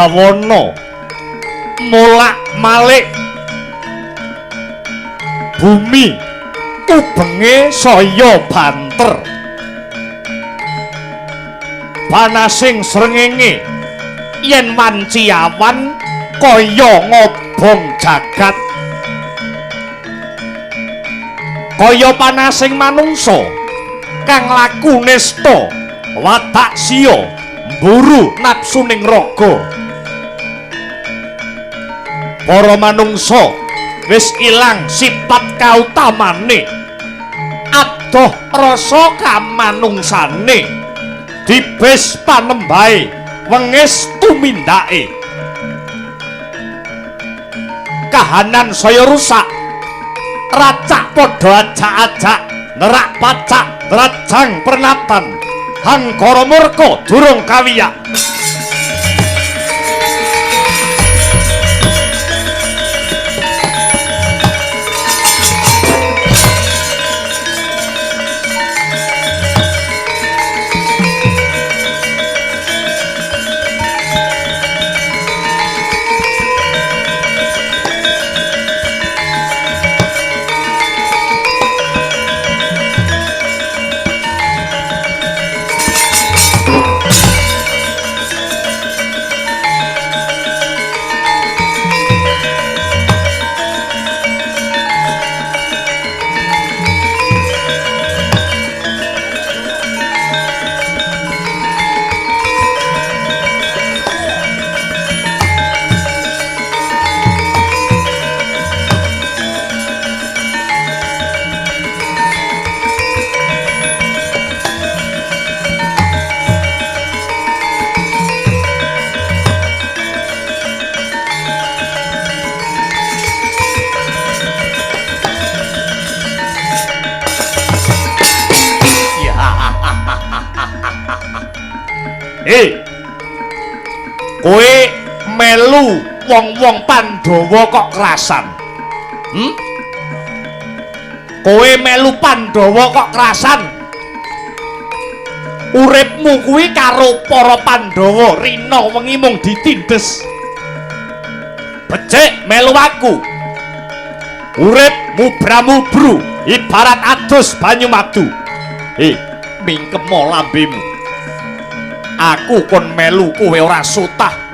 bawana molak-malik bumi ubenge saya banter panasing srengenge yen wanci awan kaya ngobong jagat kaya panasing manungsa kang laku nesta watak siya mburu napsuning raga para manungsa wis ilang sifat kautamane adoh rasa kamanungsane dibes panembahe wengis tumindake kahanan saya rusak racak padha ajak-ajak nerak pacak rajang pernatan hangkara murka durung kawiyak kowe melu wong-wong Pandhawa kok krasan kowe melu Pandhawa kok krasan uripmu kuwi karo para Pandhawa rina wengi mung ditindes becik melu aku urip mubra-mubru ibarat adus banyu madu mingkemo lambemu aku kon melu kowe ora sutah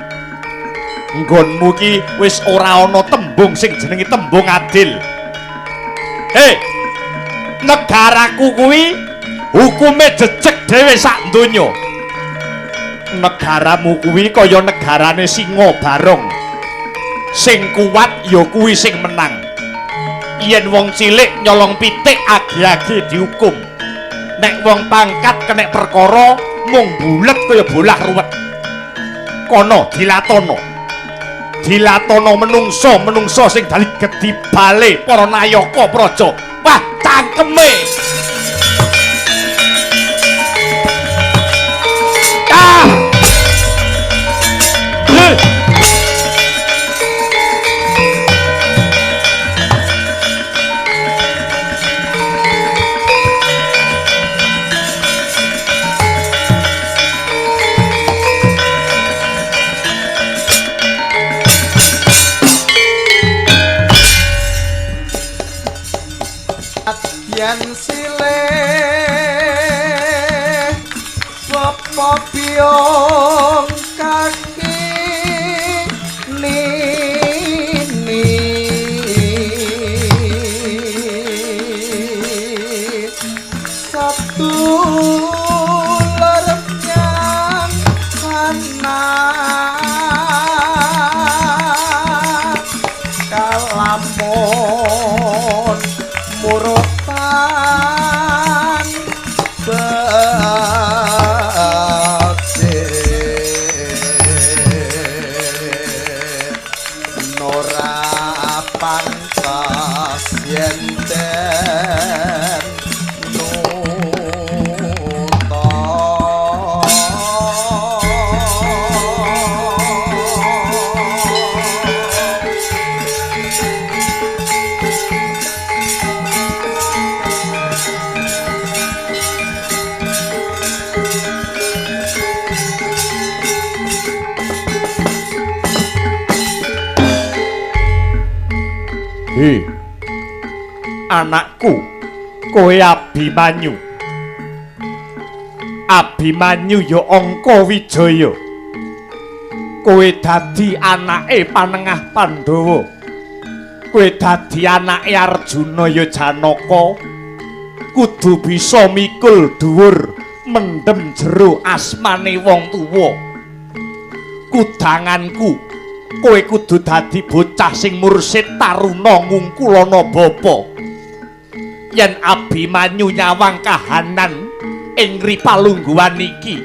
nggonmu ki wis ora ana tembung sing jenenge tembung adil negaraku kuwi hukume jejeg dhewe sak donya negaramu kuwi kaya negarane singa barong sing kuat ya kuwi sing menang yen wong cilik nyolong pitik agi-agi dihukum nek wong pangkat kenek perkara mung bulet kaya bolah ruwet kono dilatono menungso sing dali gedhi bale para nayaka praja wah cangkeme yen silih pepiong kaki nini satu lernyang sana kalampun murut bakti He, anakku, kowe Abimanyu. Abimanyu ya Angka Wijaya. Kowe dadi anake Panengah Pandhawa. Kowe dadi anake Arjuna ya Janaka. Kudu bisa mikul dhuwur mendem jero asmane wong tuwa. Kudanganku, kowe kudu dadi bocah sing mursid taruna ngungkulana bapa. Yen Abimanyu nyawang kahanan ing ripalungguhan iki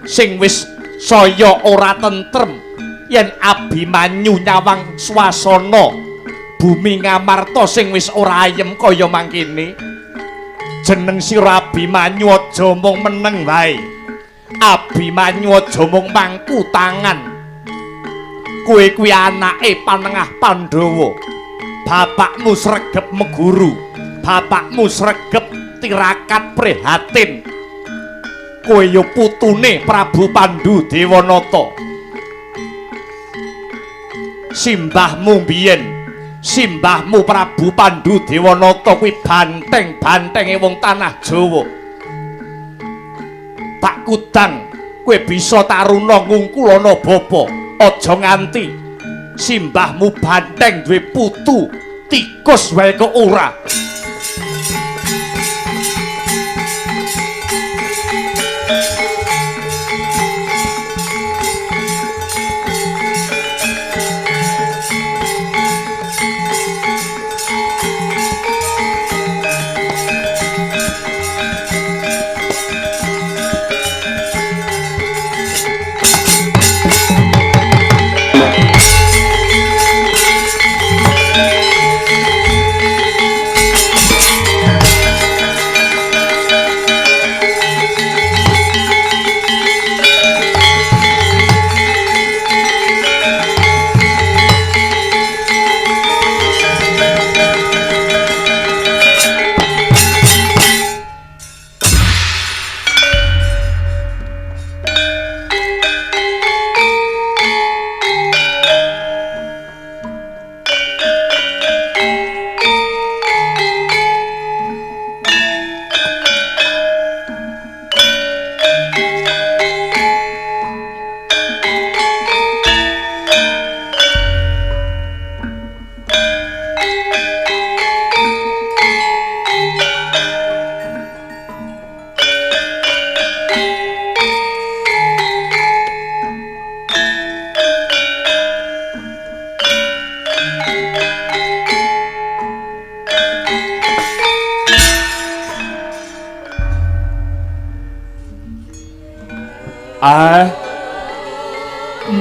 sing wis saya ora tentrem, yen Abimanyu nyawang swasana bumi Ngamarta sing wis ora ayem kaya mangkene, jeneng sira Abimanyu aja mung meneng wae. Abimanyu aja mung mangku tangan. Kowe kuwi anake Panengah Pandhawa. Bapakmu sregep meguru, bapakmu sregep tirakat prihatin. Kowe ya putune Prabu Pandhu Dewanata. Simbahmu biyen, simbahmu Prabu Pandhu Dewanata kuwi banteng-bantenge wong tanah Jawa. Tak kudang kowe bisa taruna ngungkulana bapa, aja nganti simbahmu banteng duwe putu, tikus wae kok ora.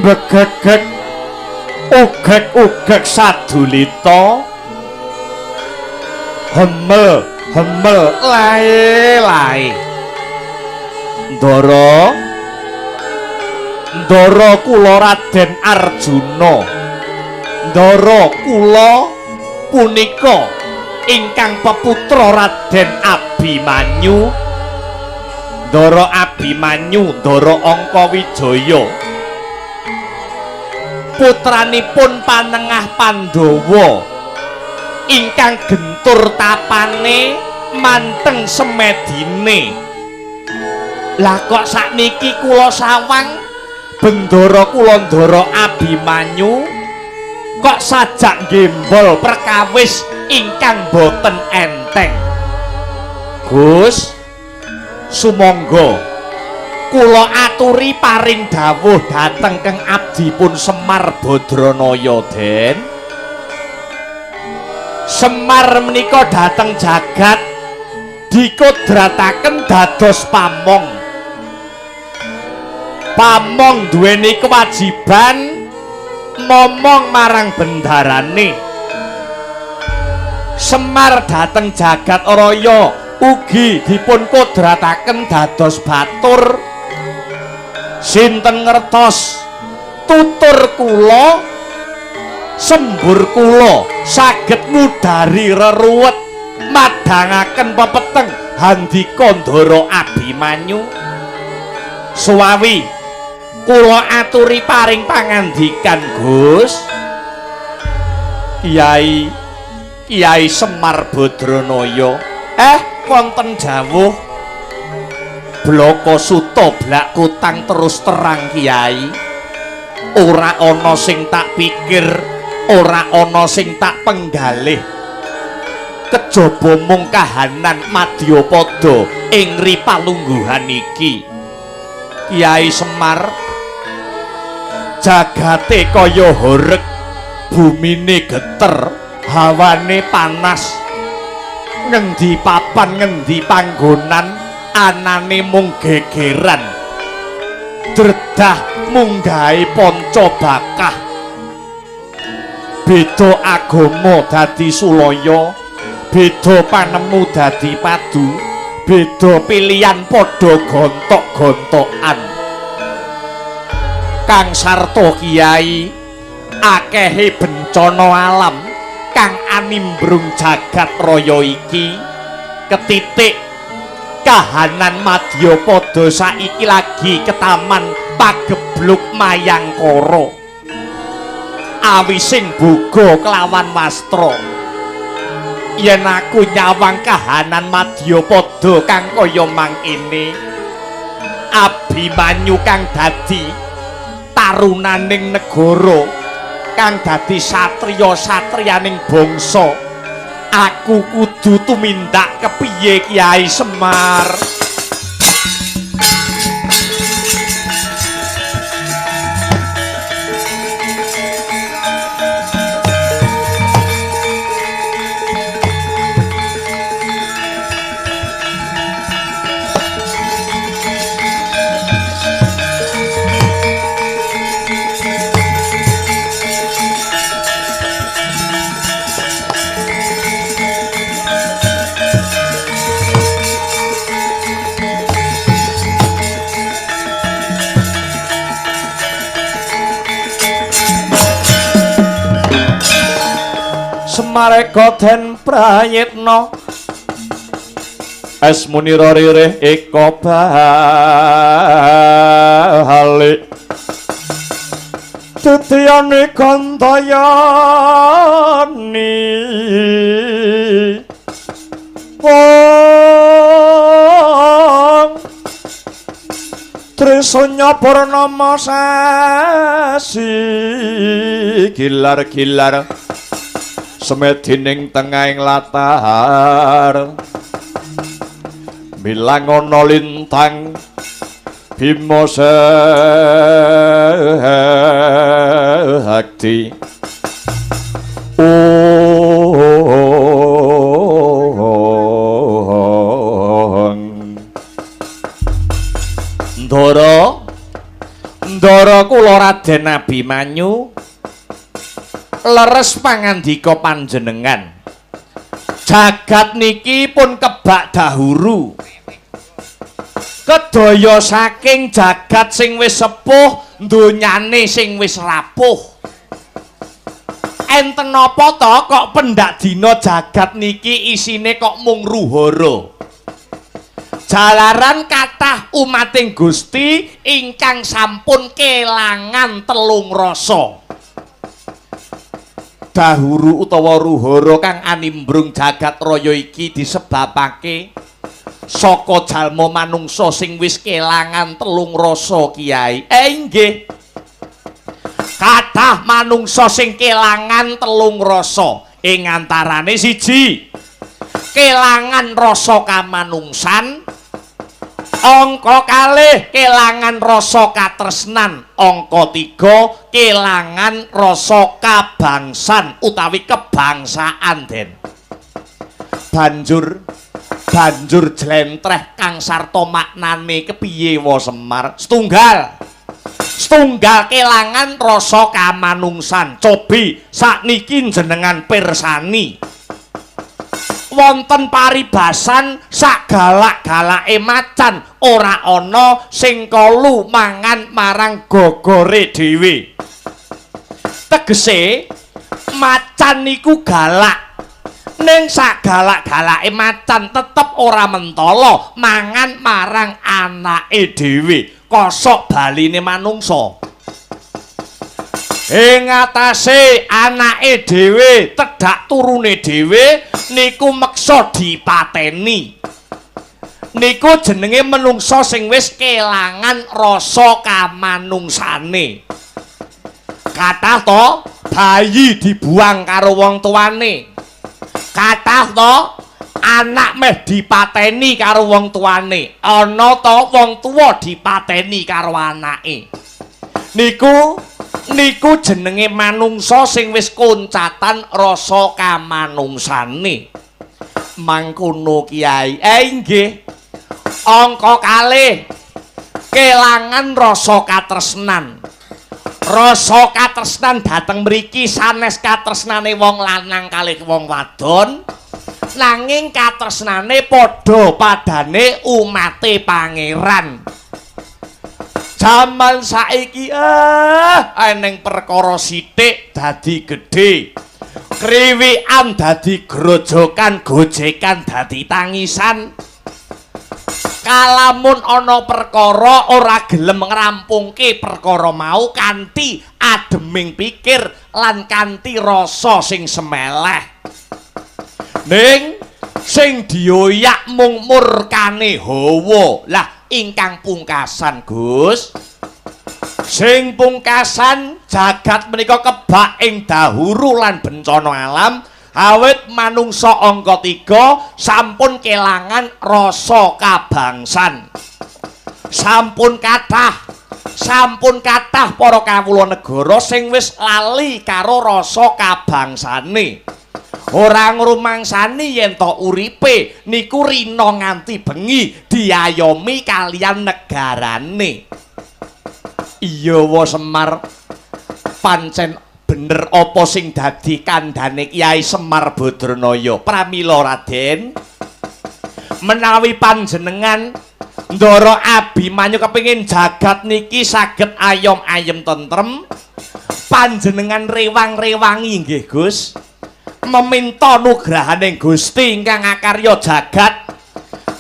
Begegek ugek sadulita, hemel lae ndara kula Raden Arjuna, ndara kula punika ingkang peputra Raden Abimanyu, ndara Abimanyu, ndara Angka Wijaya, putranipun Panengah Pandhawa ingkang gentur tapane manteng semedine. Lah kok sakniki kula sawang bendara kula ndara Abimanyu kok sajak gembol perkawis ingkang boten enteng. Gus, sumangga kula aturi paring dawuh dhateng keng abdipun Semar Badranaya, Den. Semar menika dhateng jagat dikudrataken dados pamong. Pamong duweni kewajiban momong marang bendarane. Semar dhateng jagat raya ugi dipun kudrataken dados batur. Sinten ngertos tutur kula, sembur kula saged ngudari reruwet madangaken pepeteng handika ndara Abimanyu. Suwawi kula aturi paring pangandikan, Gus. Kyai, Kyai Semar Badranaya. Wonten dawuh Blaka Suta blak kutang terus terang Kyai. Ora ana sing tak pikir, ora ana sing tak penggalih. Kejaba mung kahanan Madyapada ing ripalungguhan iki. Kyai Semar, jagate kaya horeg, bumine geter, hawane panas. Ngendi papan ngendi panggonan anane mung gegeran. Dredah munggahe panca bakah. Beda agama dadi sulaya, beda panemu dadi padu, beda pilihan padha gontok-gontokan. Kang sarta Kyai, akehe bencana alam kang animbrung jagat raya iki, ketitik kahanan Madyapada saiki lagi ketaman pagebluk Mayangkara. Awising boga kelawan wastra. Yen aku nyawang kahanan Madyapada kang kaya mangkene, Abimanyu kang dadi tarunaning negara, kang dadi satriya-satriyaning bangsa, aku kudu tumindak kepiye Kyai Semar? Semareka den prayitna asmuni ririh eka balik tutyane gandayani wong tresna purnama sasi gilar-gilar semedining tengahing latar bilang ana lintang Bima Sakti Ndara kula Raden Abimanyu leres pangandika panjenengan. Jagat niki pun kebak dahuru. Kedaya saking jagat sing wis sepuh, donyane sing wis rapuh. Enten napa to kok pendak dina jagat niki isine kok mung ruhara? Jalaran kathah umating Gusti ingkang sampun kelangan telung rasa. Dahuru utawa ruhara kang animbrung jagat raya iki disebabake saka jalma manungsa sing wis kelangan telung rasa Kyai. Inggih. Kathah manungsa sing kelangan telung rasa, ing antarane siji kelangan rasa kamanungsan, angka kalih kelangan rasa katresnan, angka 3 kelangan rasa kabangsan utawi kebangsaan den. Banjur jlentreh kang sarta maknane kepiye wa Semar? Setunggal kelangan rasa kamanungsan. Cobi sakniki jenengan pirsani. Wonten paribasan sak galak-galake macan ora ana sing kalu mangan marang gogore dhewe. Tegese macan niku galak, ning sak galak-galake macan tetep ora mentala mangan marang anake dhewe, kosok baline manungsa. ing atase anake dhewe tedhak turune dhewe niku meksa dipateni. Niku jenenge menungsa sing wis kelangan rasa kamanungsane. Kathah to bayi dibuang karo wong tuane. Kathah to anak meh dipateni karo wong tuane. Ana to wong tuwa dipateni karo anake. Niku jenenge manungsa sing wis koncatan rasa kamanungsane. Mangkono Kiai. Nggih. Angka kalih kelangan rasa katresnan. Rasa katresnan dhateng mriki sanes katresnane wong lanang kalih wong wadon, nanging katresnane padha-padane umate pangeran. Jaman saiki eneng perkara sithik dadi gedhe. Kriwikan dadi grojokan, gojekan dadi tangisan. Kalamun ana perkara ora gelem ngrampungke perkara mau kanthi ademing pikir lan kanthi rasa sing semeleh. Ning sing dioyak mung murkane hawa. Lah ingkang pungkasan Gus. Sing pungkasan jagat menika kebak ing dahuru lan bencana alam. Awit manungsa angka 3 sampun kelangan rasa kabangsan. Sampun kathah para kawula negara sing wis lali karo rasa kabangsane. Ora ngrumangsani yen to uripe niku rina nganti bengi diayomi kalian negarane. Iya wa Semar, pancen bener apa sing dadi kandhane Kyai Semar Badranaya. Pramila Raden, menawi panjenengan Ndara Abimanyu kepengin jagat niki saged ayom-ayem tentrem, panjenengan rewang-rewangi nggih Gus, meminta nugrahaning Gusti ingkang akarya jagat,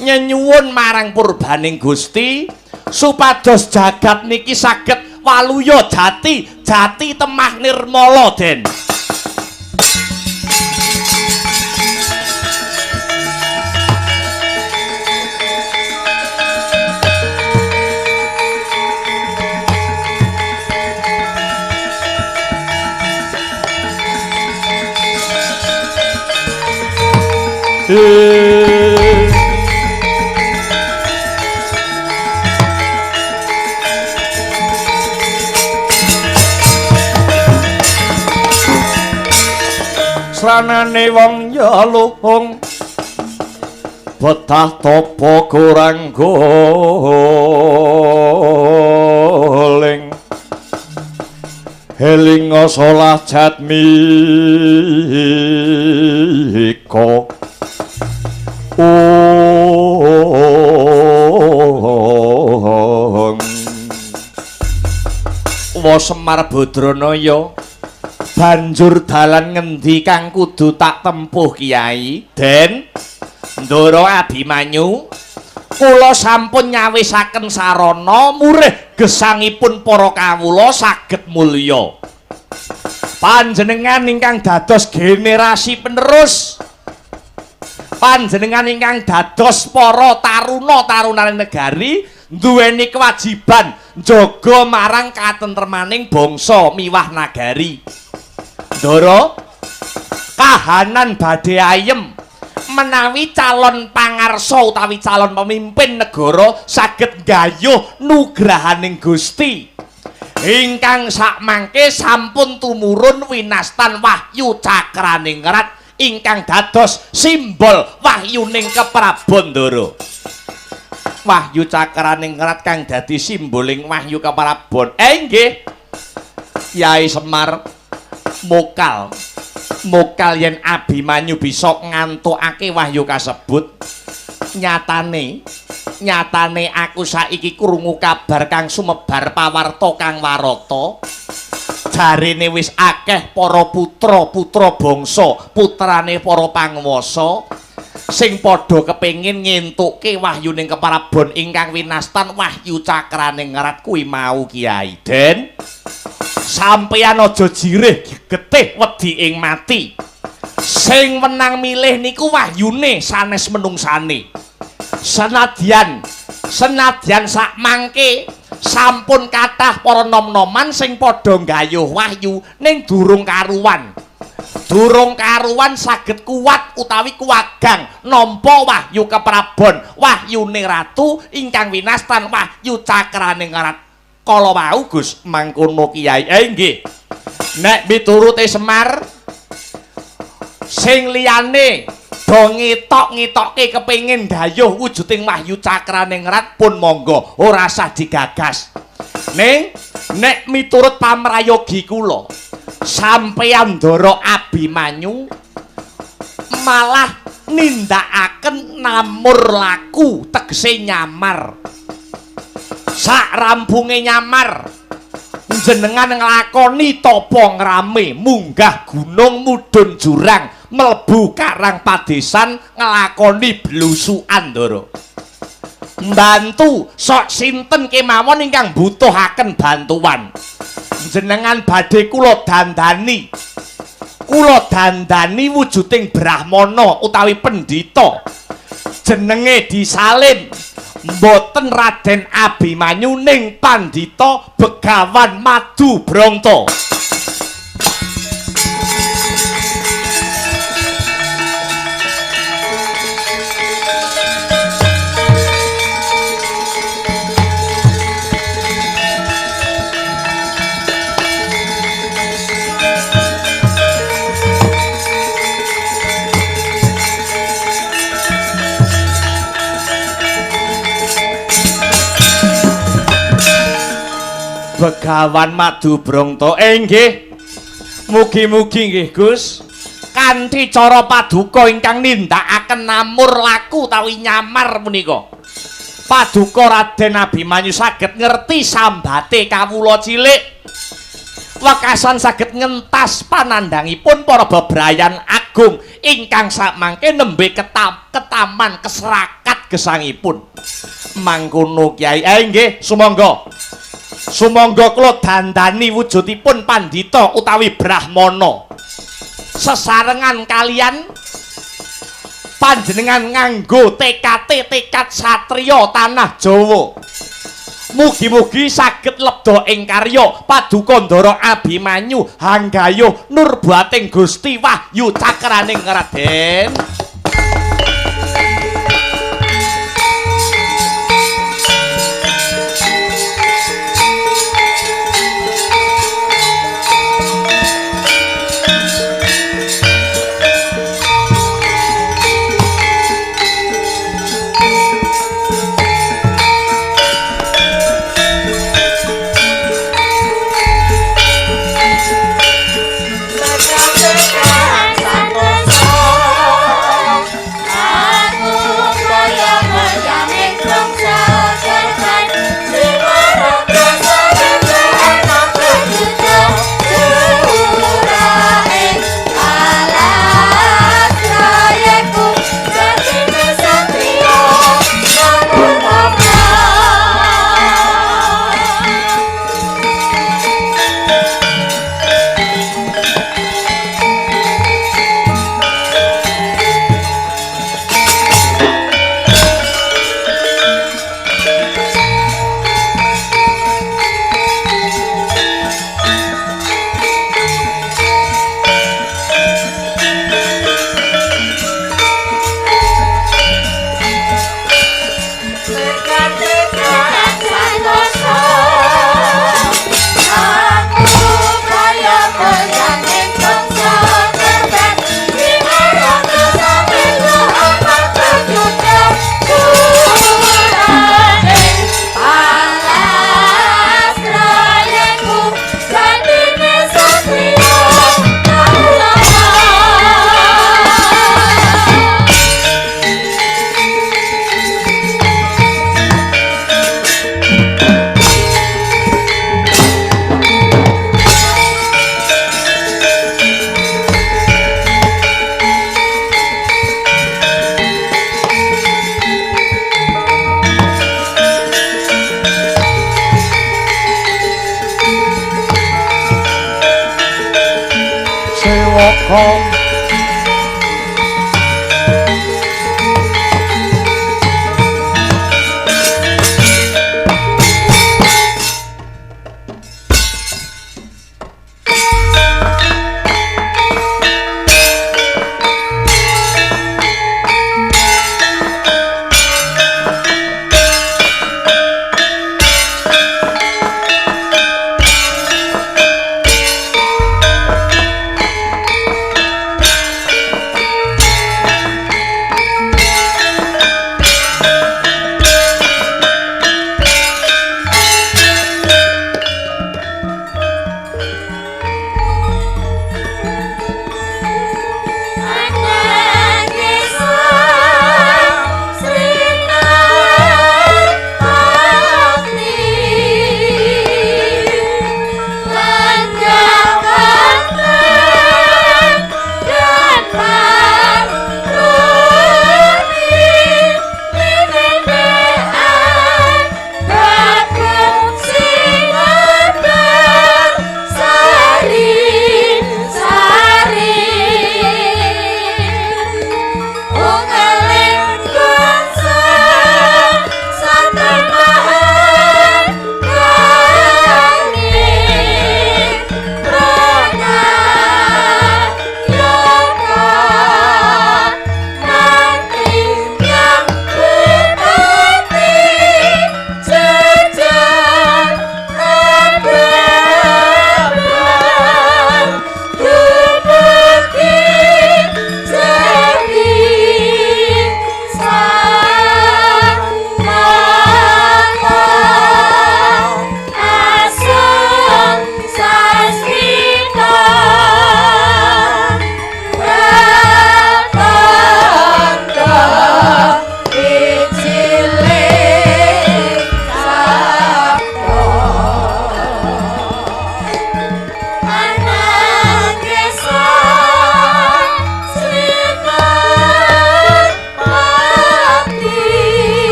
nyenyuwun marang purbaning Gusti supados jagat niki saged waluya jati temah nirmala Den. Sranane wong yaluhung betah topo kurang goling helinga solah jatmiko Wa Semar Badranaya, banjur dalan ngendi kang kudu tak tempuh Kiai? Den, Ndara Abimanyu, kula sampun nyawisaken sarana murih gesangipun para kawula saged mulya. Panjenengan ingkang dados generasi penerus, panjenengan ingkang dados para taruna-tarunane negari duweni kewajiban njaga marang katentremaning bangsa miwah nagari. Ndara, kahanan badhe ayem menawi calon pangarsa utawi calon pemimpin negara saged gayuh nugrahaning Gusti ingkang sakmangke sampun tumurun winastan wahyu cakraning ngrat ingkang dados simbol wahyuning keprabon. Ndara, wahyu cakraning ngrat kang dadi simboling wahyu keprabon. Nggih Kyai Semar, mokal yen Abimanyu bisa ngantukake wahyu kasebut. Nyatane aku saiki krungu kabar kang sumebar pawarta kang warata. Jarene wis akeh para putra bangsa, putrane para panguwasa sing padha kepengin ngentukke wahyuning keprabon ingkang winastan wahyu cakraning ngrat kuwi mau Kiai. Den, sampeyan aja jirih getih wedi ing mati. Sing wenang milih niku wahyune sanes menungsane. Senadyan sak mangke sampun kathah para nom-noman sing padha nggayuh wahyu ning durung karuwan. Durung karuwan saged kuat utawi kuwagang nampa wahyu keprabon wahyune ratu ingkang winastan wahyu cakraning rat kala wau Gus mangkono Kiai. Nggih. Nek miturute Semar sing liyane do ngetok-ngetokke kepengin gayuh wujuding wahyu cakraning rat pun monggo ora usah digagas. Ning nek miturut pamrayogi kula sampeyan Ndara Abimanyu malah nindakaken namur laku tegese nyamar. Sak rampunge nyamar jenengan nglakoni tapa ngrame munggah gunung mudhun jurang mlebu karang padesan nglakoni blusukan Ndara. Mbantu sok sinten kemawon ingkang butuhaken bantuan jenengan badhe kula dandani wujuding brahmana utawi pendhita jenenge disalin mboten Raden Abimanyu ning Pandhita Begawan Madu Brangta. Begawan Madu Brangta. Nggih. Mugi-mugi nggih Gus. Kanthi cara paduka ingkang nindakaken namur laku utawi nyamar punika. Paduka Raden Abimanyu saged ngerti sambate kawula cilik. Wekasan saged ngentas panandhangipun para bebrayan agung ingkang samangke nembe ketaman keserakat gesangipun. Mangkono Kyai. Nggih, sumangga. Sumangga kula dandani wujudipun pandhita utawi brahmana. Sesarengan kalian panjenengan nganggo tekad satriya tanah Jawa. Mugi-mugi saged lebda ing karya paduka Ndara Abimanyu hanggayuh nurbating Gusti wahyu cakraning Raden.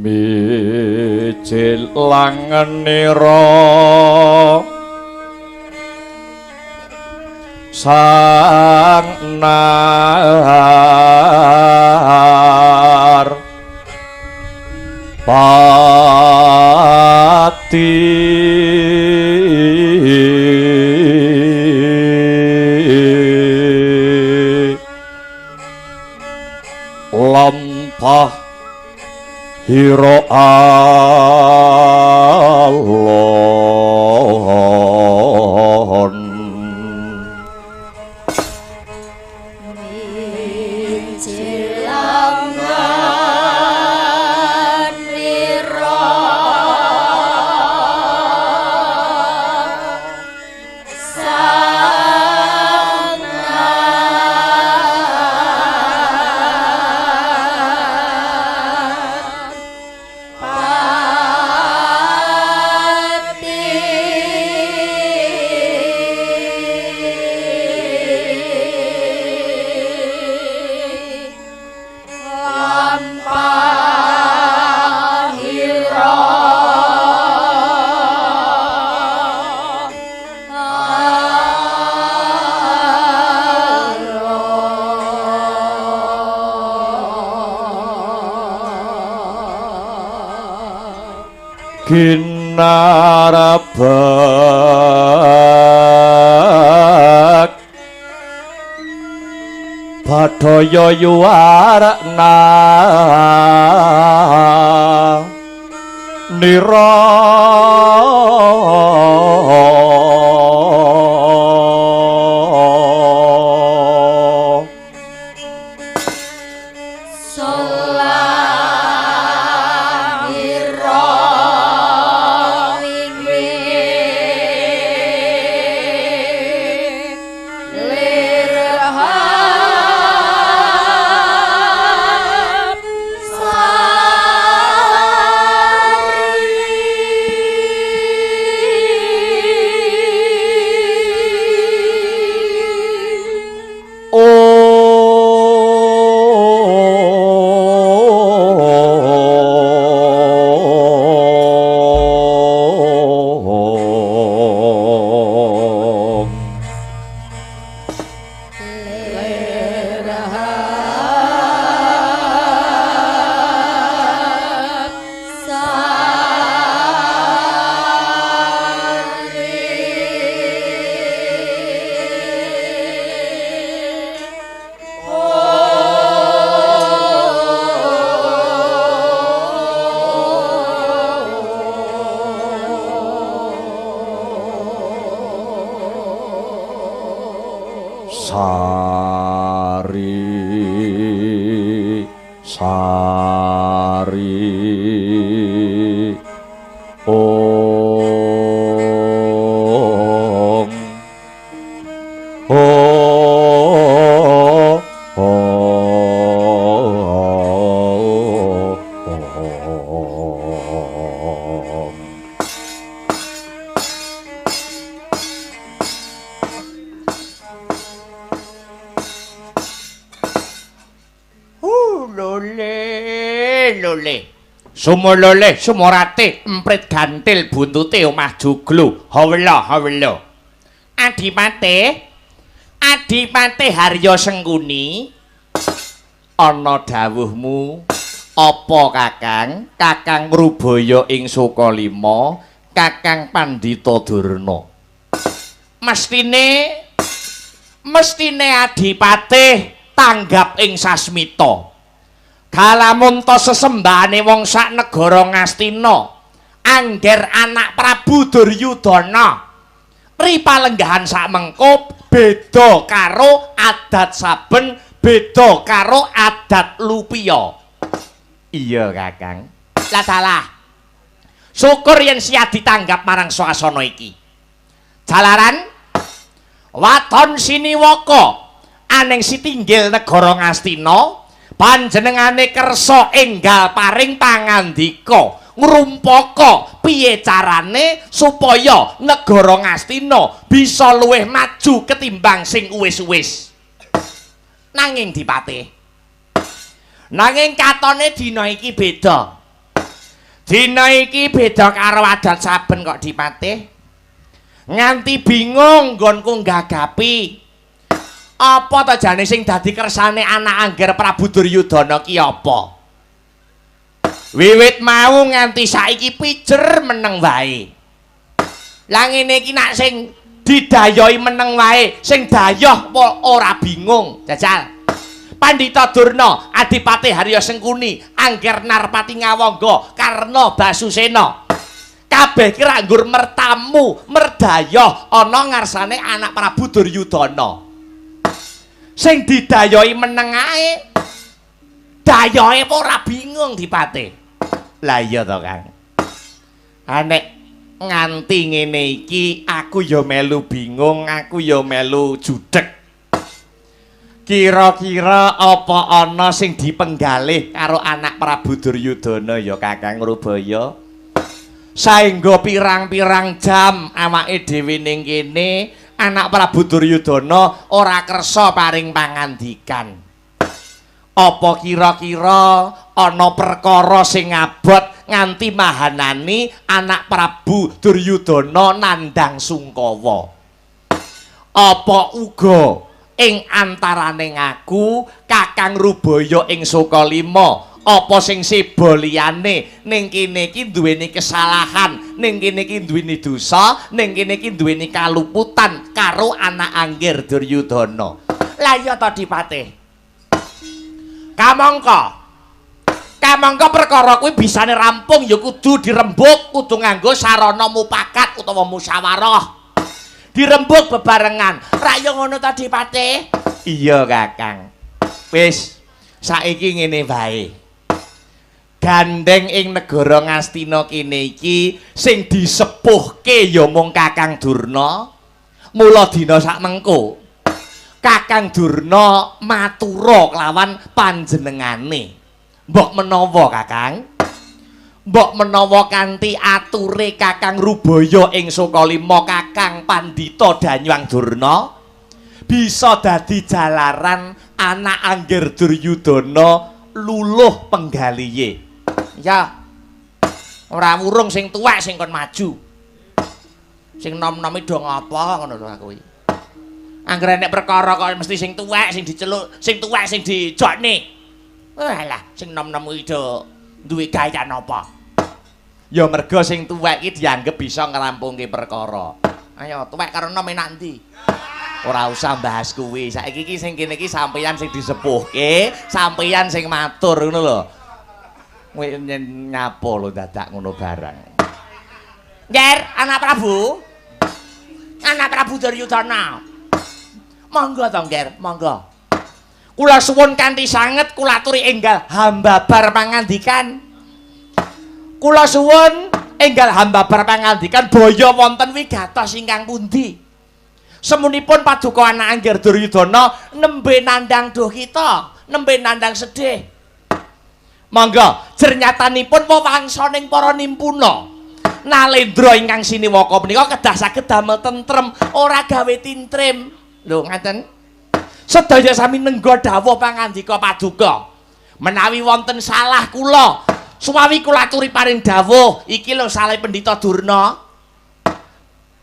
mijil langenira sang nar pati lampah hiro alon kinarabak badaya yuwarna nira Sumulole sumorate emprit gantil buntute omah joglo hawela Adipate Harya Sengkuni ana dawuhmu apa Kakang Mrubaya ing Sukalima Kakang Pandhita Durna mestine Adipate tanggap ing sasmita Galamun to sesembahane wong sak negara Ngastina angger anak Prabu Duryudana ripalenggahan sak mengko beda karo adat saben beda karo adat lupiya iya Kakang lah salah syukur yen siya ditanggap marang swasana iki jalaran waton siniwaka aning sitinggil negara Ngastina panjenengane kersa enggal paring pangandika ngrumpaka piye carane supaya negara Ngastina bisa luwih maju ketimbang sing uwis-uwis nanging Dipate nanging katone dina iki beda Dina iki beda karo adat saben kok Dipatih. Nganti bingung nggonku gagapi. Apa to jane sing dadi kersane anak Angger Prabu Duryudana ki apa? Wiwit mau nganti saiki pijer meneng wae. Lah ngene iki nak sing didayoi meneng wae, sing dayoh ora bingung. Jajal. Pandhita Durna, Adipati Harya Sengkuni, Angger Narpati Ngawangga, Karna Basusena. Kabeh ki ra nggur mertamu, merdayoh ana ngarsane anak Prabu Duryudana. Sing didayoi meneng ae. Dayohe ora bingung Dipatih. Lah iya to, Kang. Anek nganti ngene iki aku ya melu bingung, aku ya melu judeg. Kira-kira apa ana sing dipenggalih karo anak Prabu Duryudana ya Kakang Rubaya? Saengga pirang-pirang jam awake dhewe ning kene anak Prabu Duryudana ora kersa paring pangandikan. Apa kira-kira ana perkara sing abot nganti mahanani anak Prabu Duryudana nandhang sungkawa? Apa uga ing antaraning aku Kakang Rubaya ing Sukalima apa sing seba liyane ning kene iki duweni kesalahan, ning kene iki duweni dosa, ning kene iki duweni kaluputan karo anak Angger Duryudana. Lah iya to Dipatih. Kamangka perkara kuwi bisane rampung ya kudu dirembug, kudu nganggo sarana mupakat utawa musyawarah. Dirembug bebarengan. Ra yo ngono ta Dipatih? Iya, Kakang. Wis, saiki ngene wae. Gandeng ing negara Ngastina kene iki sing disepuhke ya mung Kakang Durna. Mula dina sakmengko Kakang Durna matura kelawan panjenengane. Mbok menawa Kakang, mbok menawa kanthi ature Kakang Rubaya ing Sukalima Kakang Pandhita Danyang Durna bisa dadi jalaran anak Angger Duryudana luluh penggalihe. Ya. Ora wurung sing tuwek sing kon maju. Sing nom-nomi do ngapa ngono lho aku iki. Angger nek perkara kok mesti sing tuwek sing diceluk, sing tuwek sing dijokne. Alah, sing nom-nom iki do duwe gawean apa? Ya merga sing tuwek iki dianggep bisa ngerampungke perkara. Ayo tuwek karo nom enak ndi? Ora usah bahas kuwi. Saiki iki sing kene iki sampeyan sing disepuhke, sampeyan sing matur ngono lho. Kowe nyapa lho dadak ngono barang. Nger, anak Prabu. Anak Prabu Duryudana. Monggo to, Nger, monggo. Kula suwun kanthi sanget kula aturi enggal hambabar pangandikan. Kula suwun enggal hambabar pangandikan baya wonten wigatos ingkang pundi? Semunipun paduka anak Angger Duryudana nembe nandhang duh kita, nembe nandhang sedih. Monggo jernyatanipun wewangsaning para nimpuna. Nalendra ingkang siniwaka menika kedah saged damel tentrem, ora gawe tintrim. Lho ngaten. Sedaya sami nengga dawuh pangandika paduka. Menawi wonten salah kula, suwawi kula aturi paring dawuh, iki lho salah Pendhita Durna.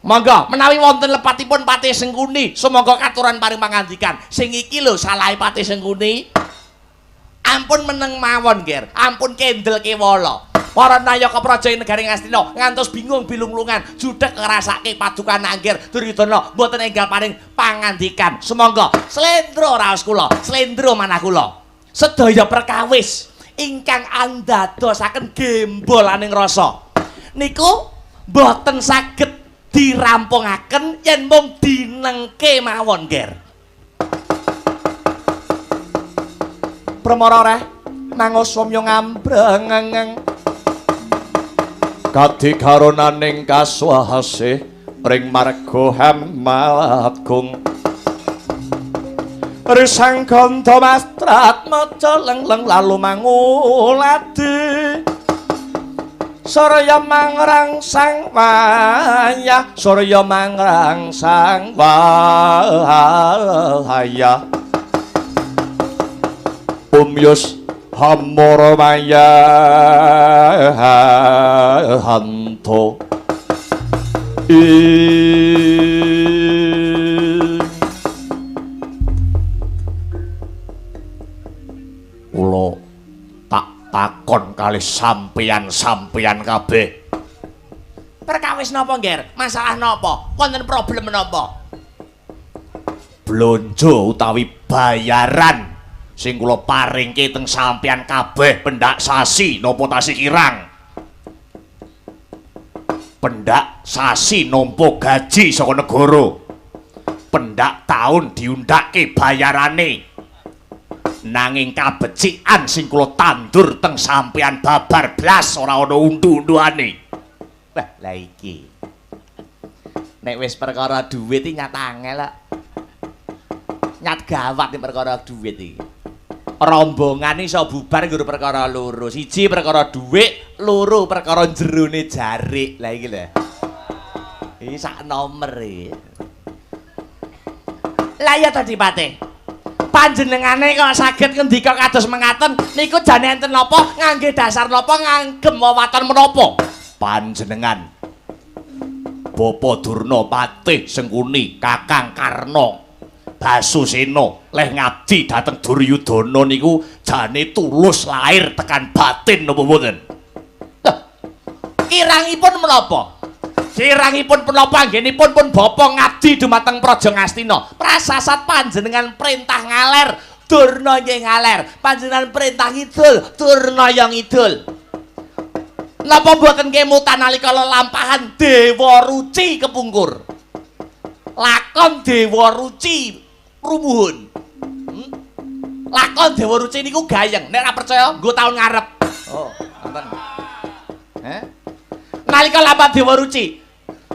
Monggo menawi wonten lepatipun Patih Sengkuni, sumangga katuran paring pangandikan. Sing iki lho salahe Patih Sengkuni. Ampun meneng mawon, Nger. Ampun kendel kewala. Para nayaka praja ing negari Ngastina ngantos bingung bilung-lungan judheg ngrasake paduka Angger Duryudana mboten enggal paring pangandikan. Sumangga slendra raos kula, slendra manah kula. Sedaya perkawis ingkang andadosaken gembolaning rasa niku mboten saged dirampungaken yen mung dinengke mawon, Nger. Pramara reh nangosomya ngambreng kadikaronaning kaswahasih ring marga Hemalatgung risang kanta mastrat maca lengleng lalu manguladi Surya mangrangsang wayah Surya mangrangsang wayah Umyus Hamara maya hanto kula tak takon kalih sampeyan kabeh. Perkawis napa, Nger? Masalah napa? Wonten problem napa? Blonjo utawi bayaran sing kula paringke teng sampeyan kabeh pendak sasi napa tasih kirang. Pendak sasi nampa gaji saka negara. Pendak taun diundhake bayarane. Nanging kabecikan sing kula tandur teng sampeyan babar blas ora ana undu-unduane. Wah, lah iki. Nek wis perkara dhuwit iki nyat angel kok. Nyat gawat iki perkara dhuwit iki. Rombongan iso bubar nggo perkara loro. Siji perkara dhuwit, loro perkara jerone jarik. Lah iki lho. Iki sak nomer iki. Lah ya to Dipate. Panjenengane kok saged ngendika kados mengaten niku jane enten napa ngangge dasar napa nganggem wewaton menapa? Panjenengan Bapa Durna Patih Sengkuni Kakang Karna Basusena leh ngabdi dhateng Duryudana niku jane tulus lair tekan batin napa mboten? Kirangipun menapa? Kirangipun punapa anggenipun pun bapa ngabdi dumateng Praja Ngastina. Prasasat panjenengan perintah ngaler, Durna nggih ngaler. Panjenengan perintah ngidul, Durna ya ngidul. Napa mboten kemutan nalika lelampahan Dewa Ruci kepungkur? Lakon Dewa Ruci rumuhun. Lakon Dewa Ruci niku gayeng. Nek ora percaya, nggo taun ngarep. Oh, wonten. Nalika lampah Dewa Ruci,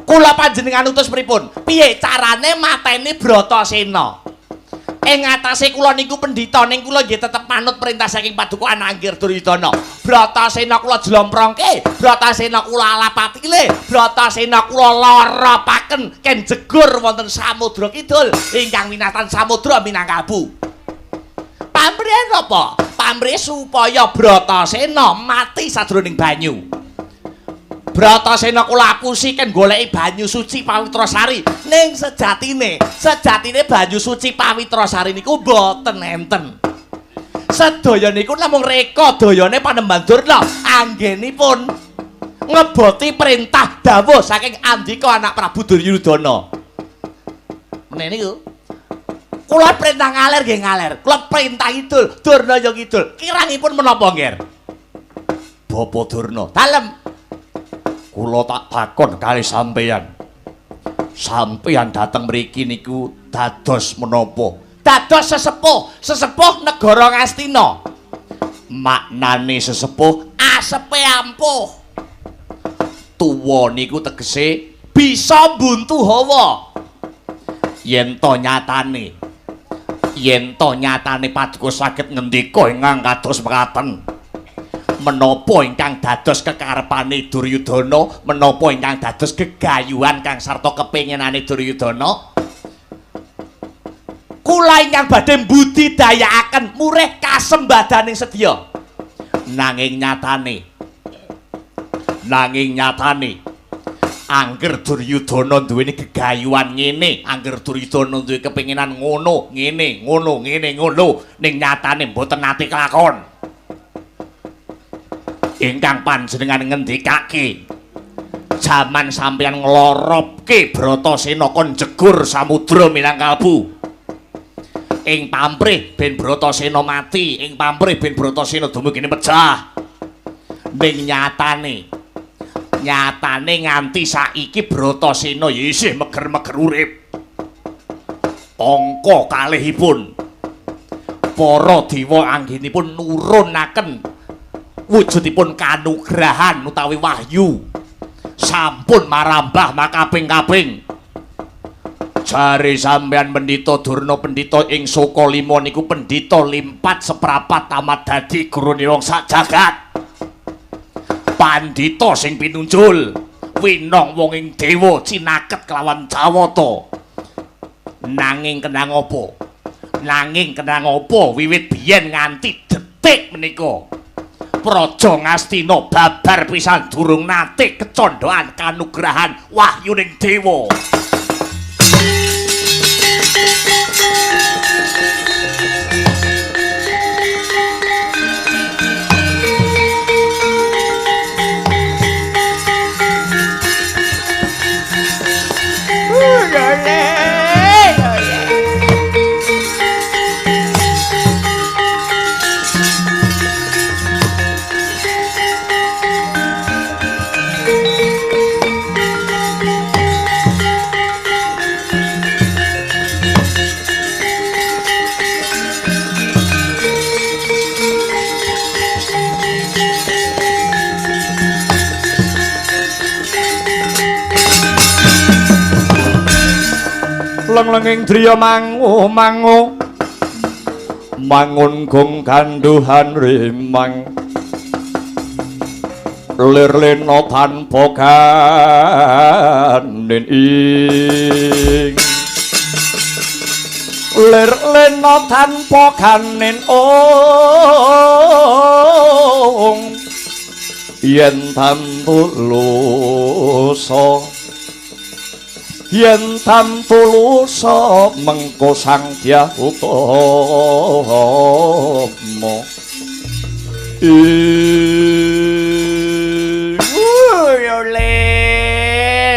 kula panjenengan utus pripun? Piye carane mateni Bratasena? Ing atase kula niku pendhita ning kula nggih tetep manut perintah saking Paduka Ananggir Duryudana. Bratasena kula jlomprongke, Bratasena kula alapatile, Bratasena kula larapaken ken jegur wonten Samudra Kidul ingkang winatan Samudra Minangkabau. Pamrih napa? Pamrih supaya Bratasena mati sadroning banyu. Bratasena kula apusi ken goleki banyu suci Pawitrasari. Ning sejatine banyu suci Pawitrasari niku boten enten. Sedaya niku namung reka dayane Panembahan Durna anggenipun ngeboti perintah dawuh saking Andika anak Prabu Duryudana. Meneh niku kula perintah ngaler nggih ngaler, kula perintah idul, Durna ya ngidul. Kirangipun menapa, Nger? Bapa Durna, Dalem. kula tak takon kalih sampeyan. Sampeyan dateng mriki niku dados menapa? Dados sesepuh negara Ngastina. Maknane sesepuh Asepe ampuh. tuwa niku tegese Bisa buntu hawa. yen to nyatane Paduka saged ngendika ingkang kados mekaten. Menapa ingkang dados kekarepane Duryudana, menapa ingkang dados gegayuhan kang sarta kepinginane Duryudana? Kula ingkang badhe mbudidayakaken murih kasembadaning sedya. Nanging nyatane angger Duryudana duweni gegayuhan ngene, angger Duryudana duwe kepinginan ngono, ngene, ngono, ning nyatane mboten nate kelakon. Ingkang panjenengan ngendikake jaman sampeyan ngloropke Bratasena kon jegur Samudra Minangkabau. Ing pamrih ben Bratasena mati, ing pamrih ben Bratasena dumugine pecah. Ning nyatane nganti saiki Bratasena isih meger-meger urip. Angka kalihipun para dewa anggenipun nurunaken wujudipun kanugrahan utawi wahyu sampun marambah makaping-kaping. Jare sampeyan pendhita Durna pendhita ing Sokalima niku pendhita limpat seprapat tamat dadi gurune wong sak jagat. Pandhita sing pinunjul winong wong ing dewa cinaket kelawan Jawata. Nanging kenang apa wiwit biyen nganti natik menika Praja Ngastina babar pisan durung nate kecondhoan kanugrahan wahyuning dewa. Leng-lenging driya mangu mangun gong kanduhan rimang lir-lena tanpa ganen ing lir-lena tanpa ganen ong yen tantulusa yen tantulusa mengko sang Dyah Utama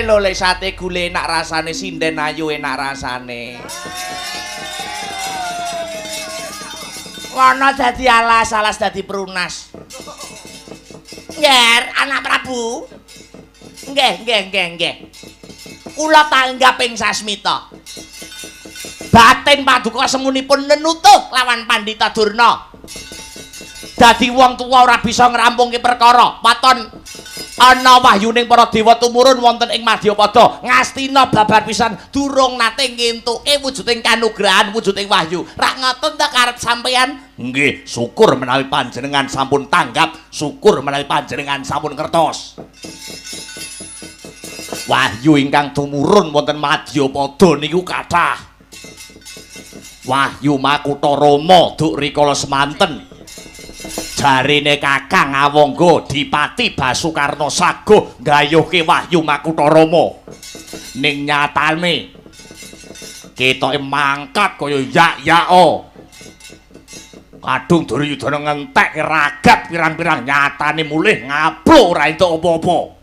lole sate gule enak rasane sinden ayu enak rasane ngono dadi alas dadi perunas Nger anak Prabu nggih kula tanggap ing sasmita batin paduka semunipun nenutuh lawan Pandhita Durna dadi wong tuwa ora bisa ngrampungke perkara paton ana wahyuning para dewa tumurun wonten ing Madyapada Ngastina babar pisan durung nate ngentuke wujuding kanugrahan wujuding wahyu rak ngoten ta karep sampeyan nggih syukur menawi panjenengan sampun tanggap syukur menawi panjenengan sampun ngertos wahyu ingkang tumurun wonten Madyapada niku kathah wahyu Makutha Rama duk rikala semanten jarine Kakang Awangga Dipati Basukarna saguh nggayuhke wahyu Makutha Rama ning nyatane ketoke mangkat kaya yak-yaka kadung Duryudana ngentek ragat pirang-pirang nyatane mulih ngaplo ora entuk apa-apa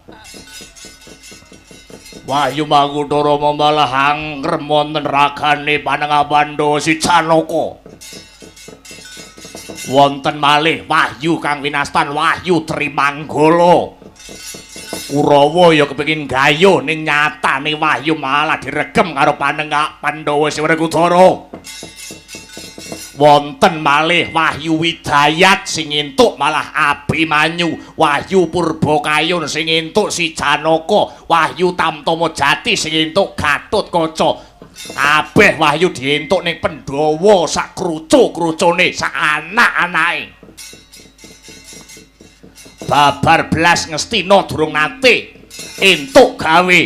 wahyu Makutha Rama malah anggrem wonten ragane Panengapandhawa si Janaka wonten malih wahyu kang winastan wahyu Trimanggala Kurawa ya kepengin gayuh ning nyatane wahyu malah diregem karo Panengapandhawa si Werkudara wonten malih wahyu Widayat sing entuk malah Abimanyu wahyu Purbakayun sing entuk si Janaka wahyu Tamtama Jati sing entuk Gatotkaca kabeh wahyu dientuk ning Pandhawa sak krucu-krucune sak anak-anake babar blas Ngastina durung nate entuk gawe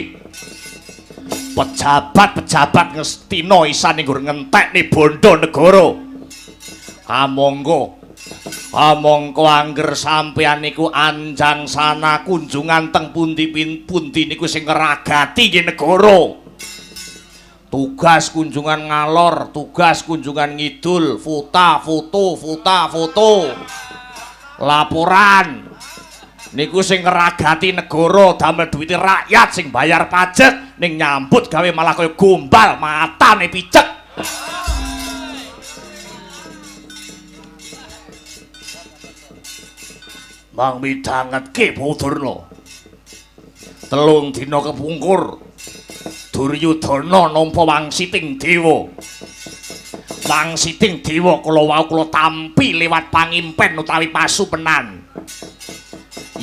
pejabat-pejabat Ngastina isane nggur ngentekne bondo negara kamangka angger sampeyan niku anjang sana kunjungan teng pundi-pundi niku sing ngragati nggih negara tugas kunjungan ngalor tugas kunjungan ngidul foto laporan niku sing ngragati negara damel duwite rakyat sing bayar pajak ning nyambut gawe malah kaya gombal matane picek Mang midhangetke Bawadurna telung dina kepungkur Duryudana nampa wangsiting dewa. Wangsiting dewa kula wau kula tampi liwat pangimpen utawi pasupenan.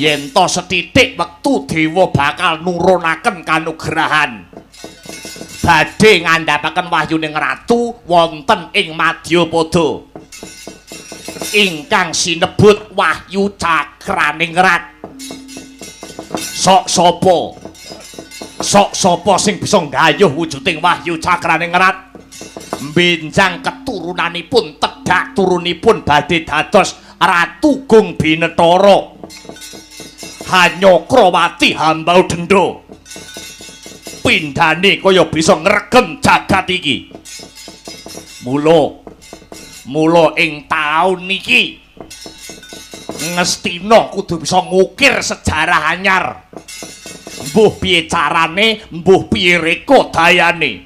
Yen to setitik wektu dewa bakal nurunaken kanugrahan. Badhe ngandhapaken wahyuning ratu wonten ing Madyapada. Ingkang sinebut Wahyu Cakraning Rat. Sok sapa sing bisa nggayuh wujuding Wahyu Cakraning Rat? Benjang keturunanipun tegak turunipun badhe dados Ratu Gung Binetara hanya Krawati hambau denda pindhane kaya bisa ngregem jagat iki mula ing taun iki Ngastina kudu bisa ngukir sejarah anyar mbuh piye carane mbuh piye reka dayane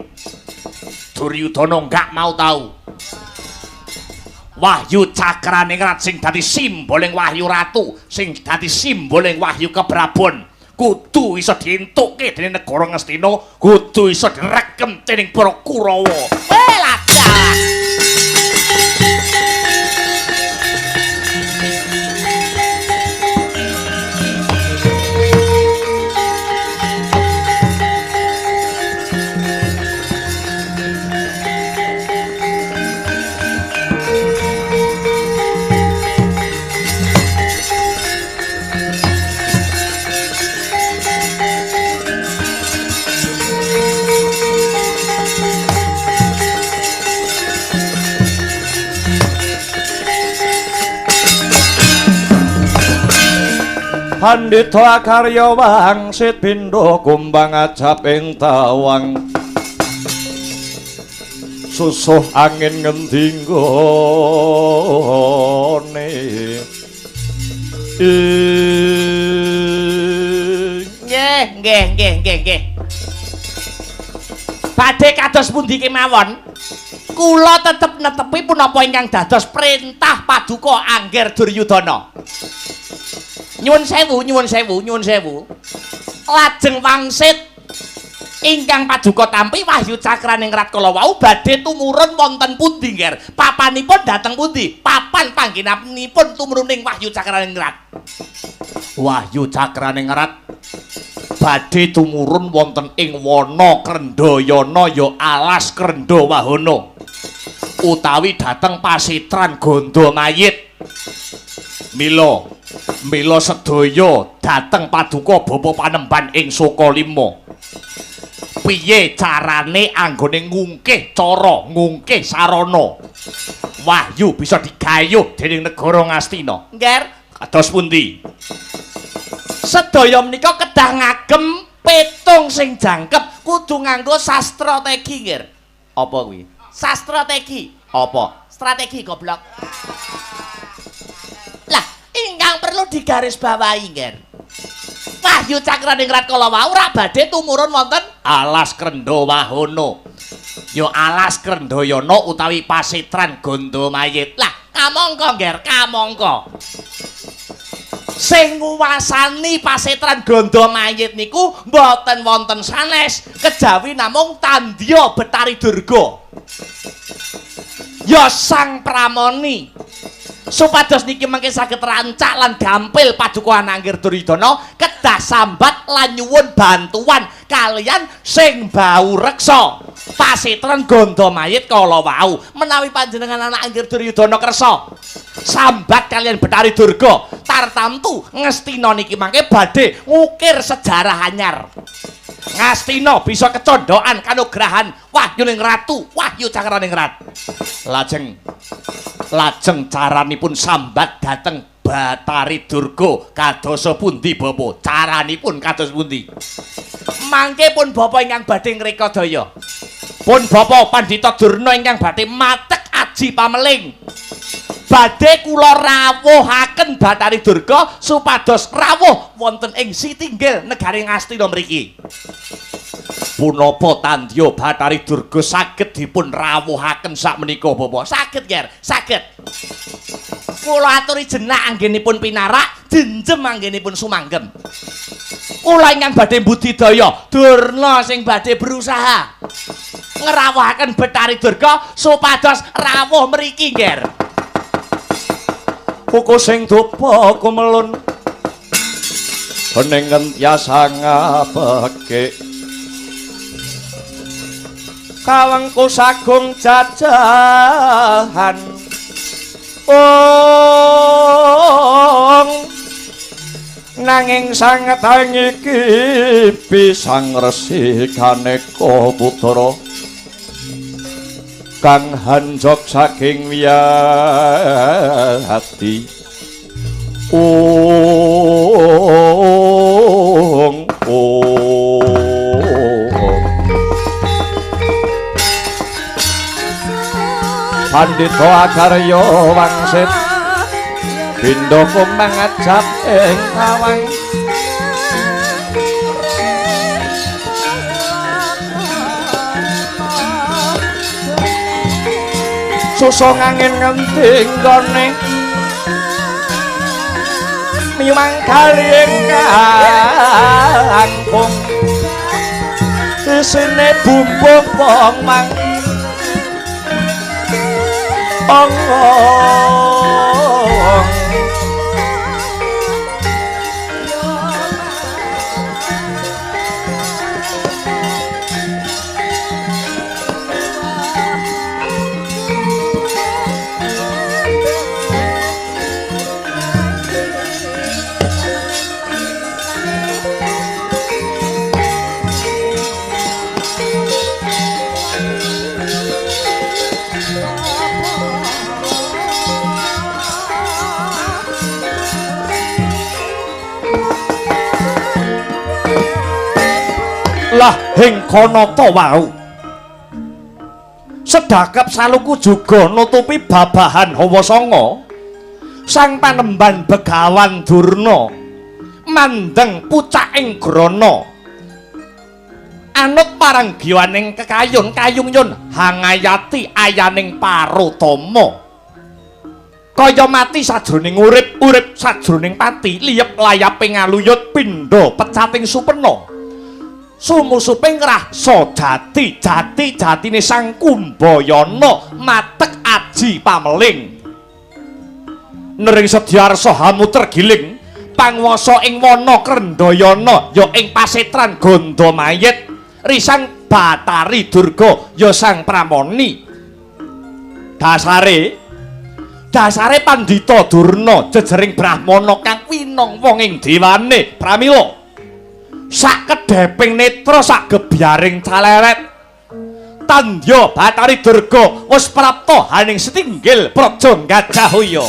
Duryudana gak mau tahu Wahyu Cakraningrat sing dadi simboling wahyu ratu sing dadi simboling wahyu keprabon kudu iso dientukke dening negara Ngastina kudu iso direkem dening para Kurawa lacak Pandhita karya wangsit pindha kumbang ajab ing tawang susuh angin ngendi nggone nggih badhe kados pundi kemawon kula tetep netepi punapa ingkang dados perintah Paduka Angger Duryudana nyuwun sewu lajeng wangsit ingkang Paduka tampi Wahyu Cakraningrat kala wau badhe tumurun wonten pundi Nger papanipun dhateng pundi papan panggenanipun tumruning Wahyu Cakraningrat Wahyu Cakraningrat badhe tumurun wonten ing wana Krendayana ya alas Krendawahana utawi dhateng pasitran Gandamayit Mila sedaya dhateng Paduka Bapa Panemban ing Sukalima. Piye carane anggone ngungkih cara ngungkih sarana wahyu bisa digayuh dening negara Ngastina. Nger, kados pundi? Sedaya menika kedah ngagem petung sing jangkep kudu nganggo sastrategi, Nger. Apa kuwi? Sastrategi. Apa? Strategi goblok. Ingkang perlu digarisbawahi Nger Wahyu Cakraningrat kala wau ora badhe tumurun wonten alas Krendawahana ya alas Krendayana utawi pasitran Gandamayit lah kamangka Nger kamangka sing nguwasani pasitran Gandamayit niku mboten wonten sanes kejawi namung Tandya Betari Durga ya Sang Pramoni supados niki mangke saged rancak lan gampil Paduka Angger Duryudana kedah sambat lan nyuwun bantuan kalian sing bau reksa pasitran Gandamayit kala wau menawi panjenengan anak Angger Duryudana kersa sambat kalian Betari Durga tartamtu Ngastina niki mangke badhe ngukir sejarah anyar Ngastina bisa kecondhokan kanugrahan Wahyuning Ratu Wahyu Cakraningrat lajeng caranipun sambat dhateng Betari Durga kadosa pundi Bapa caranipun kados pundi mangke pun Bapa ingkang badhe ngreka daya pun Bapa Pandhita Durna ingkang badhe matek aji pameling badhe kula rawuhaken Betari Durga supados rawuh wonten ing Sitinggil negari Ngastina mriki punapa Tandya Betari Durga saged dipun rawuhaken sakmenika Bapa saged Nger saged kula aturi jenak anggenipun pinarak jenjem anggenipun sumanggem kula ingkang badhe budidaya Durna sing badhe berusaha ngrawuhaken Betari Durga supados rawuh mriki Nger kuku sing dupa kumelun bening ngentiasa ngabeke kawengku sagung jajahan nanging sanget iki pisang resi kaneka putra kang hanjok saking wiyati Pandita Agarya wangsit pindha kumangajab ing awang susung angin ngenting gone miwang kali kangkung isine bumbung pomang ong lah hing kono to wau sedakap saluku juga nutupi babahan hawa sanga sang panemban Begawan Durna mandeng pucaking grana anut marang giwaning kekayun kayung-yun hangayati ayaning Parutama kaya mati sajroning urip urip sajroning pati liyep layaping ngaluyut pindha pecating supena sumusuping rasa jati jatine sang Kumbayana matek aji pameling nering Sedyarsa hamuter giling panguwasa ing wana Krendayana ya ing pasetran Gandamayit risang Batari Durga ya sang Pramani dasare Pandhita Durna jejering Brahmana kang winong wong ing dewane pramila sak kedheping netra sak gebyaring caleret tandya Batari Durga wis prapta haning setinggil praja Gajahhoya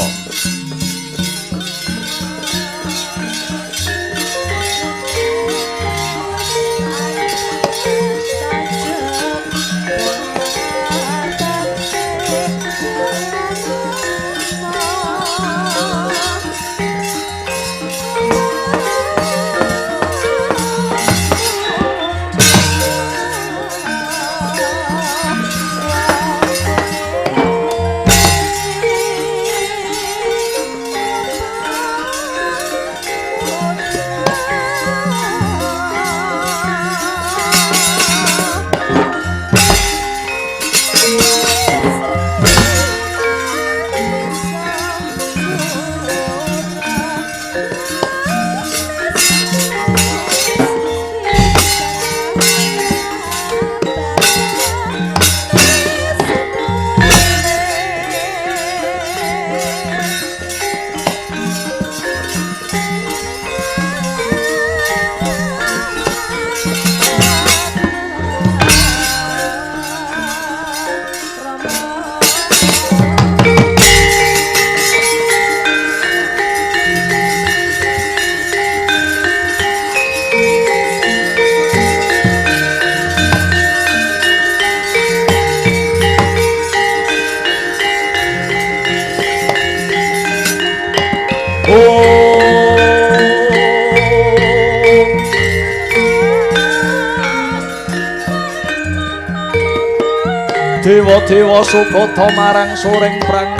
Dewa-dewa Subata marang soring prang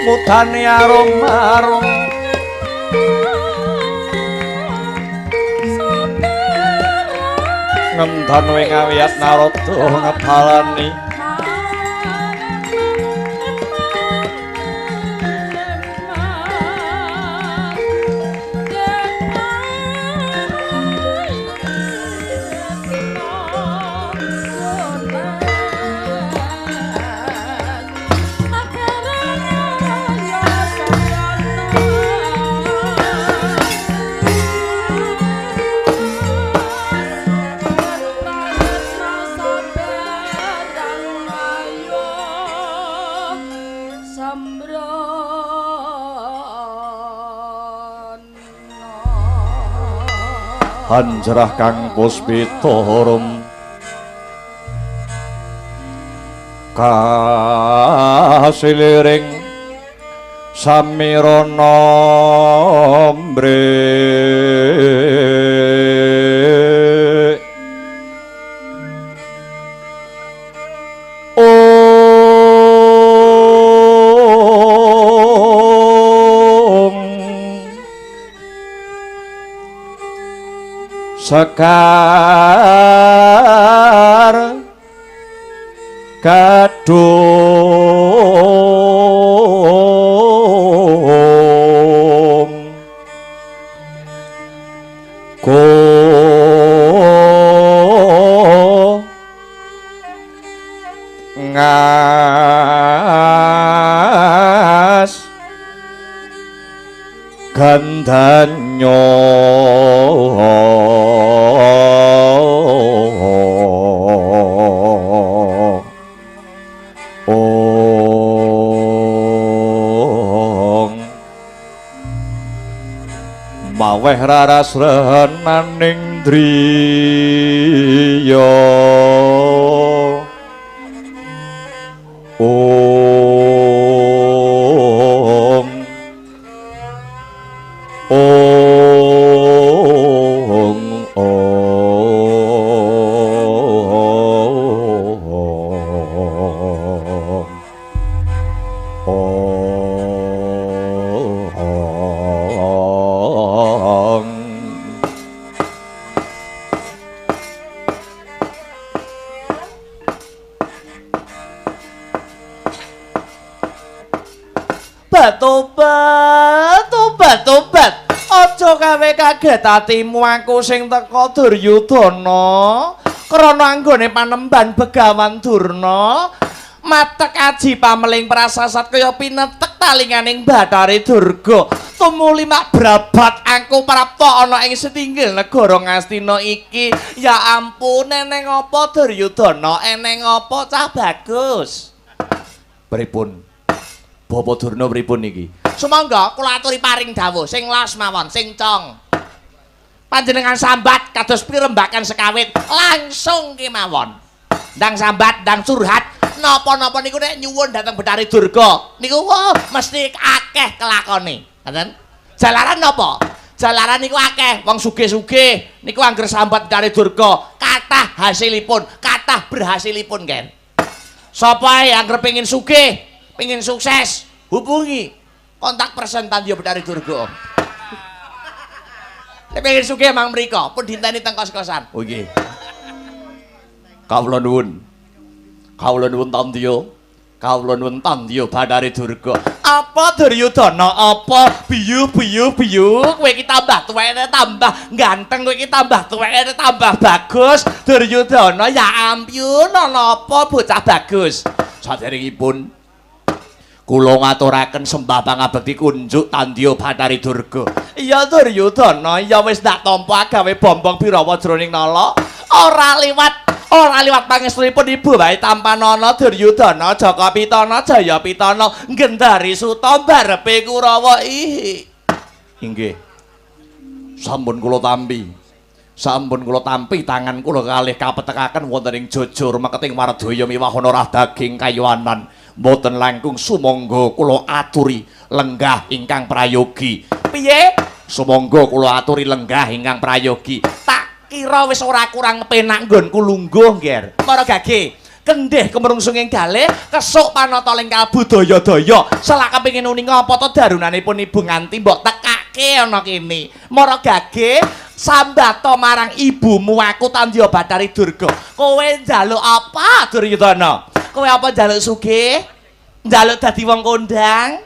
mudane arum-arum ngendhan wing awiyat Narada ngebalani Hanjrah kang puspitorum kasiliring samirana mbre Sekar kadung ko ngas gandanyo maweh raras renaning driya Tobat aja gawe kaget atimu aku sing teka Duryudana krana anggone panemban Begawan Durna matek aji pameling prasasat kaya pinetek talinganing Bathari Durga tumuli mak brabat aku prapta ana ing setinggil negara Ngastina iki ya ampun eneng apa Duryudana eneng apa cah bagus pripun Bapak Durna pripun niki? Sumangga kula aturi paring dawuh sing las mawon, sing cong. Panjenengan sambat kados pirembakan sekawit langsung kemawon. Ndang sambat, ndang curhat, napa-napa niku nek nyuwun dhateng Bathari Durga. Niku mesti akeh kelakone. Ngoten? Jalaran napa? Jalaran niku akeh wong sugih-sugih niku angger sambat Bathari Durga, kathah hasilipun, kathah berhasilipun, Ken. Sapa ae angger pengin sugih, pengin sukses, hubungi kontak person Tandio Bathari Durga. Nek pengin sugih mang mriko, pun dinteni teng kos-kosan. Oh nggih. Kawula nuwun. Kawula nuwun Tandio. Kawula nuwun Tandio Bathari Durga. Apa Duryudana? Apa biyu kowe iki tambah tuweke tambah ganteng, kowe iki tambah tuweke tambah bagus. Duryudana ya ampun ana apa bocah bagus. Saderengipun kula ngaturaken sembah pangabekti kunjuk Tandio Bathari Durga. Iya Duryudana, ya wis ndak tampa gawe bombong Birawa jroning nala. Ora liwat pangestunipun ibu wae tampanana Duryudana, Jaka Pitana, Jaya Pitana, Gendari Suta barepe Kurawa iki. Inggih. Sampun kula tampi. Sampun kula tampi tangan kula kalih kapetekaken wonten ing Jojor meketing Wardaya miwah ana daging kayuanan. Mboten langkung sumangga kula aturi lenggah ingkang prayogi. Piye? Sumangga kula aturi lenggah ingkang prayogi. Tak kira wis ora kurang penak nggonku lungguh, Nger. Para gage, kendhih kemrungsunging galih, kesuk panata ling kalbu daya-daya. Selak kepengin uninga apa to darunanipun ibu nganti mbok tekake ana kene. Mara gage, sambata marang ibumu aku Tandio Bathari Durga. Kowe njaluk apa, Duryudana? Kowe apa njaluk sugih? Njaluk dadi wong kondang?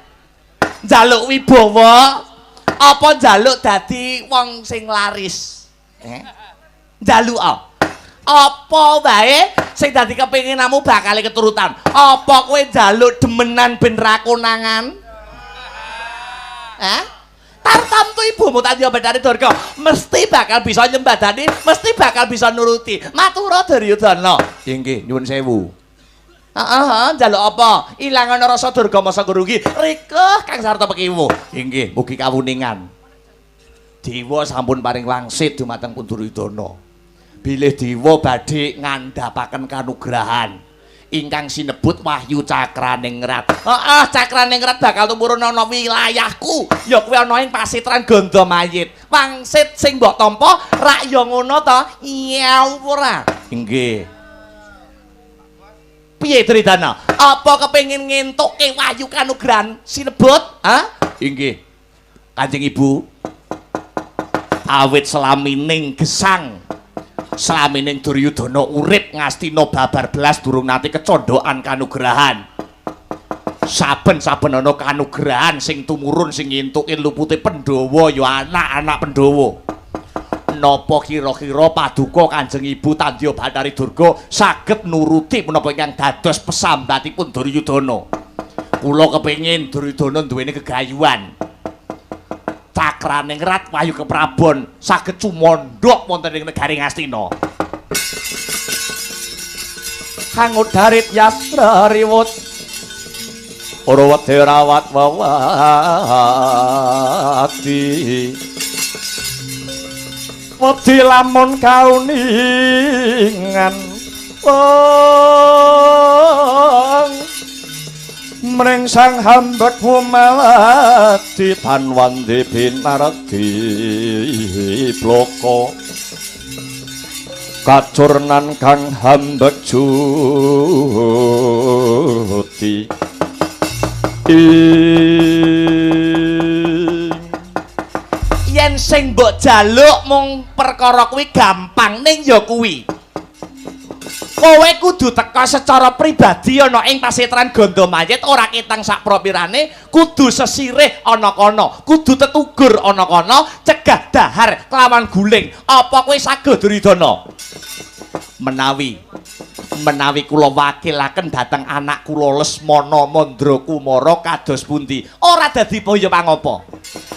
Njaluk wibawa? Apa njaluk dadi wong sing laris? Njaluk apa wae sing dadi kepinginanmu bakal keturutan? Apa kowe njaluk demenan ben ra konangan? Tartamtu ibumu Tandio Bathari Durga mesti bakal bisa nyembadani, mesti bakal bisa nuruti. Matura Duryudana. Nggih, nyuwun sewu. Njaluk apa? Ilangan rasa durga masa gurugi. Rikeh Kang Sarta Pekiwu. Nggih, mugi kawuningan. dewa sampun paring wangsit dumateng Punduryudana. Bilih dewa badhe ngandhapaken kanugrahan ingkang sinebut Wahyu Cakraningrat. Heeh, Cakraningrat bakal tumurun ana wilayahku. Ya kuwi ana ing pasitran Gandamayit. Wangsit sing mbok tampa rak ya ngono to? Iya ora? Inggih. Piye Dridana? Apa kepengin ngentuke wahyu kanugrahan sinebut? Hah? Inggih. Kanjeng Ibu. Awit selamining gesang slamining Duryudana urip Ngastina babar belas durung nate kecondhokan kanugrahan. Saben-saben ana kanugrahan sing tumurun sing ngentuke lupute Pandhawa ya anak-anak Pandhawa. Napa kira-kira paduka Kanjeng Ibu Tandya Bathari Durga saged nuruti menapa ingkang dados pesambatipun Duryudana? Kula kepengin Duryudana duweni gegayuhan. Cakraningrat Wahyu Keprabon saged cumondhok wonten ing negari Ngastina. Hangut darit yastra riwut Urawati rawat wawati wedi lamun kauningan mring sang hambek humawati tanwandi binarati bloko kacurnan kang hambek juti yen sing mbok jaluk mung perkara kuwi gampang ning ya kuwi kowe kudu teka secara pribadi ana ing pasitran Gandamayit ora ketang sak propirane kudu sesirih ana kono kudu tetugur ana kono cegah dahar kelawan guling apa kowe saged Duryudana menawi kula wakilaken dhateng anak kula Lesmana Mandrakumara kados pundi ora dadi boyo pangapa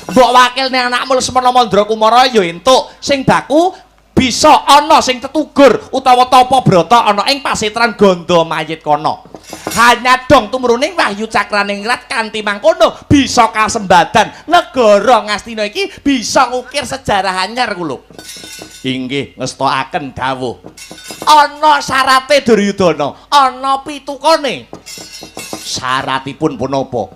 mbok wakilne anakmu Lesmana Mandrakumara ya entuk sing baku bisa ana sing tetugur utawa tapa brata ana ing pasitran Gandamayit kono. Hanya dong tumruning Wahyu Cakraningrat kanthi mangkono bisa kasembadan negara Ngastina iki bisa ngukir sejarah anyar kula. Inggih ngestokaken dawuh. Ana syarate Duryudana, ana pitukane. Syaratipun punapa?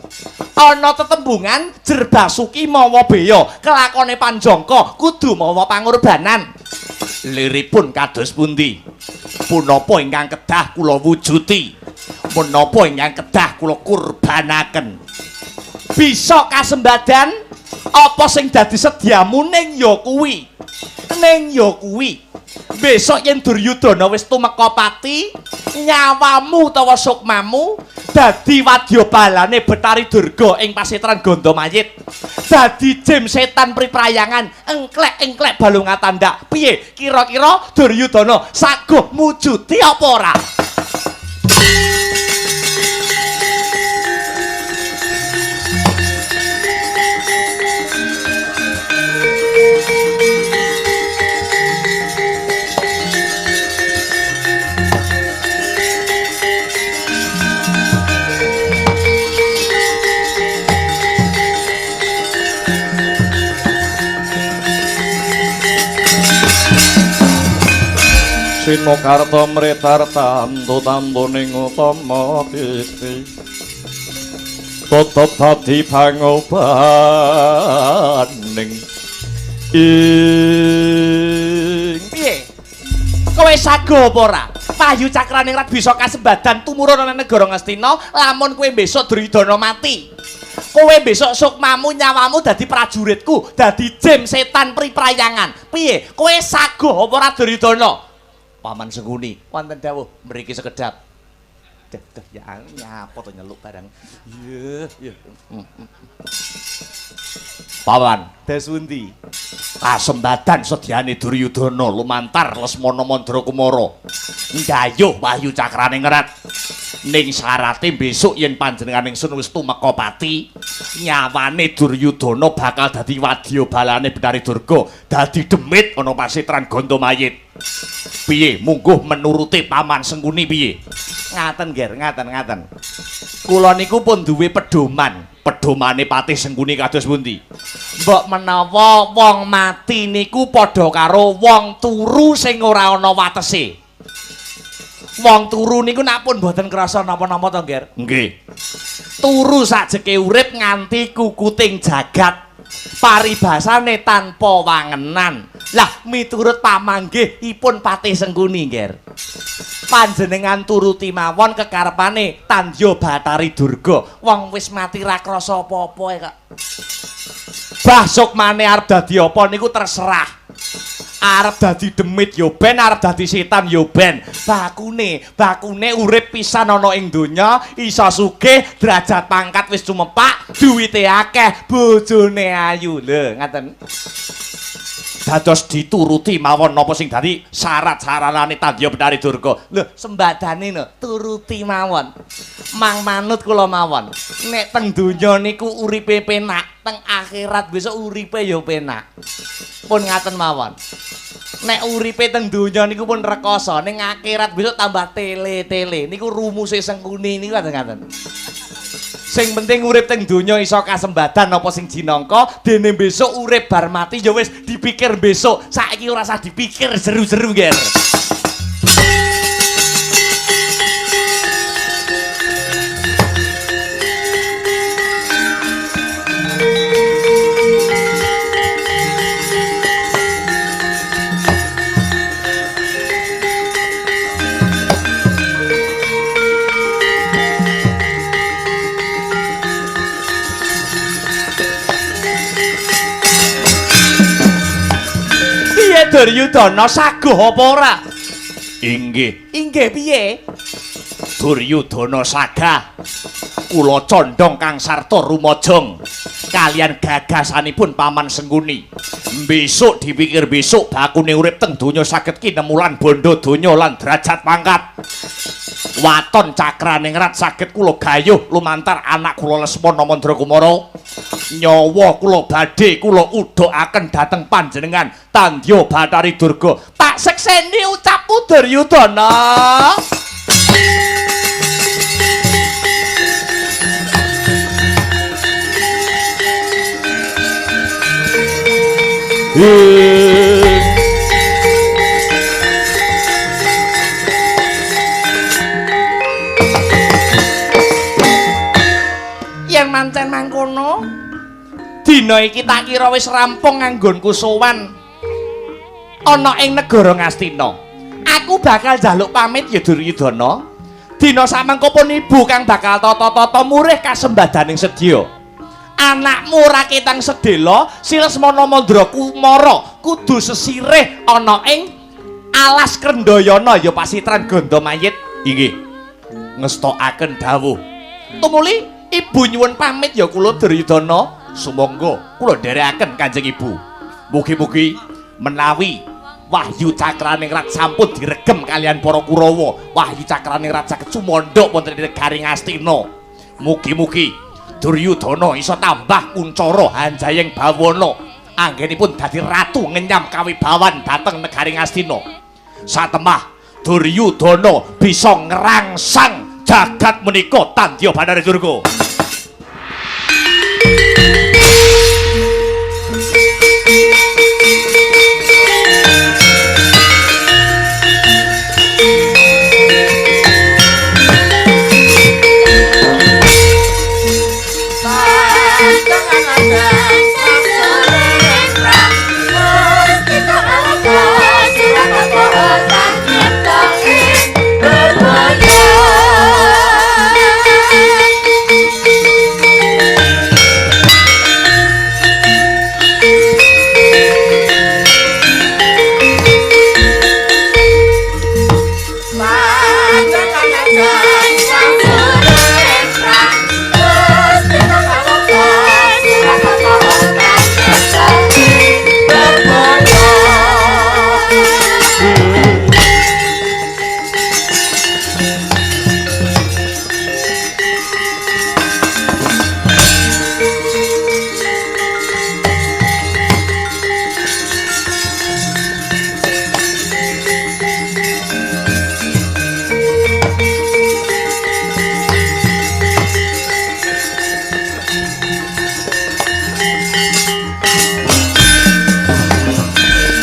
Ana tetembungan Jerbasuki mawa beya, kelakone Panjangka kudu mawa pangorbanan. Liripun kados pundi? Punapa ingkang kedah kula wujuti? Menapa ingkang kedah kula kurbanaken? Bisa kasembadan apa sing dadi sediamu ning ya kuwi. Ning ya kuwi. Besok yen Duryudana wis tumeka pati, nyawamu utawa sukmamu dadi wadyabalane Bathari Durga ing pasitran Gandamayit. Dadi jim setan priprayangan, engklek-engklek balungan tandak. Piye kira-kira Duryudana saguh mujudi apa ora? Sinokarta mritarta tambuning utama titi tetep dadi pangobaning ing piye kowe sago apa ora Wahyu Cakraningrat bisa kasembadan tumurun ana negara Ngastina lamun kowe besok Duryudana mati kowe besok sukmamu nyawamu dadi prajuritku dadi jim setan priprayangan piye kowe sago apa ora Duryudana Paman Sengkuni wonten dawuh mriki sekedhap. Dah ya nyapa to nyeluk barang. Iya. Paman, Desundi. Kasembadan sedyane Duryudana lumantar Lesmana Mandrakumara. Nggayuh Wahyu Cakraningrat. Ning syarate besok yen panjenengan ingsun wis tumeka pati, nyawane Duryudana bakal dadi wadyabalane Bathari Durga, dadi demit ana pasitran Gandamayit. Piye mungguh menuruti Paman Sengkuni piye? Ngaten, Ger, ngaten. Kula niku pun duwe pedoman pedomane Patih Sengkuni kados pundi? Mbok menawa wong mati niku padha karo wong turu sing ora ana watese. Wong turu niku nak pun mboten krasa napa-napa to, Nger? Nggih. Turu sajeke urip nganti kukuting jagat. Paribasane tanpa wangenan. Lah miturut pamanggihipun Patih Sengkuni, Nger. Panjenengan turuti mawon kekarepane Tandya Bathari Durga. Wong wis mati ra krasa apa-apa kok. Bah sukmane arep dadi apa niku terserah. Arep dadi demit yo ben, arep dadi setan yo ben. Bakune urip pisan ana ing donya, iso sugih, derajat pangkat wis cumepak, duwite akeh, bojone ayu. Lho, ngaten. Dados dituruti mawon napa sing dadi syarat-syaratane Tandya Bathari Durga. Lho, sembadane lho, turuti mawon. Mang manut kula mawon. Nek teng donya niku uripe penak, teng akhirat besok uripe ya penak. Pun ngaten mawon. Nek uripe teng donya niku pun rekoso, ning akhirat besok tambah tele-tele. Niku rumuse Sengkuni niku ngaten-ngaten. Sing penting urip teng donya iso kasembadan apa sing jinangka, dene besok urip bar mati ya wis dipikir besok. Saiki ora usah dipikir seru-seru, Ger. Duryudana saguh apa ora? Inggih. Inggih piye? Duryudana sagah. Kula condong kang sarta rumajang kalian gagasanipun Paman Sengkuni. Besok dipikir besok bakune urip teng donya saged kinemulan bondo donya lan derajat pangkat. Waton Cakraningrat saged kula gayuh lumantar anak kula Lesmana Mandrakumara. Nyawa kula badhe kula udhakaken dhateng panjenengan Tandya Bathari Durga. Tak sekseni ucapku Duryudana. Yen mancen mangkono, dina iki tak kira wis rampung nganggonku sowan ana ing negara Ngastina. Aku bakal njaluk pamit ya Duryudana. Dina samangka pun ibu kang bakal tata-tata murih kasembadaning sedya. Anakmu Raketang Sedela Silesmana Mandrakumara kudu sesirih ana ing alas Krendayana ya pasitran ganda mayit. Inggih. Ngestokaken dawuh. Tumuli ibu nyuwun pamit ya kula Duryudana. Sumangga kula dherekaken Kanjeng Ibu. Mugi-mugi menawi Wahyu Cakraningrat sampun diregem kalian para Kurawa, Wahyu Cakraningrat saged sumandha wonten ing negari Ngastina. Mugi-mugi Duryudana iso tambah kuncara Hanjayeng Bawana, anggenipun dadi ratu ngenyam kawibawan dhateng negari Ngastina. Satemah Duryudana bisa ngrangsang jagat menika Tandya Bathari Durga.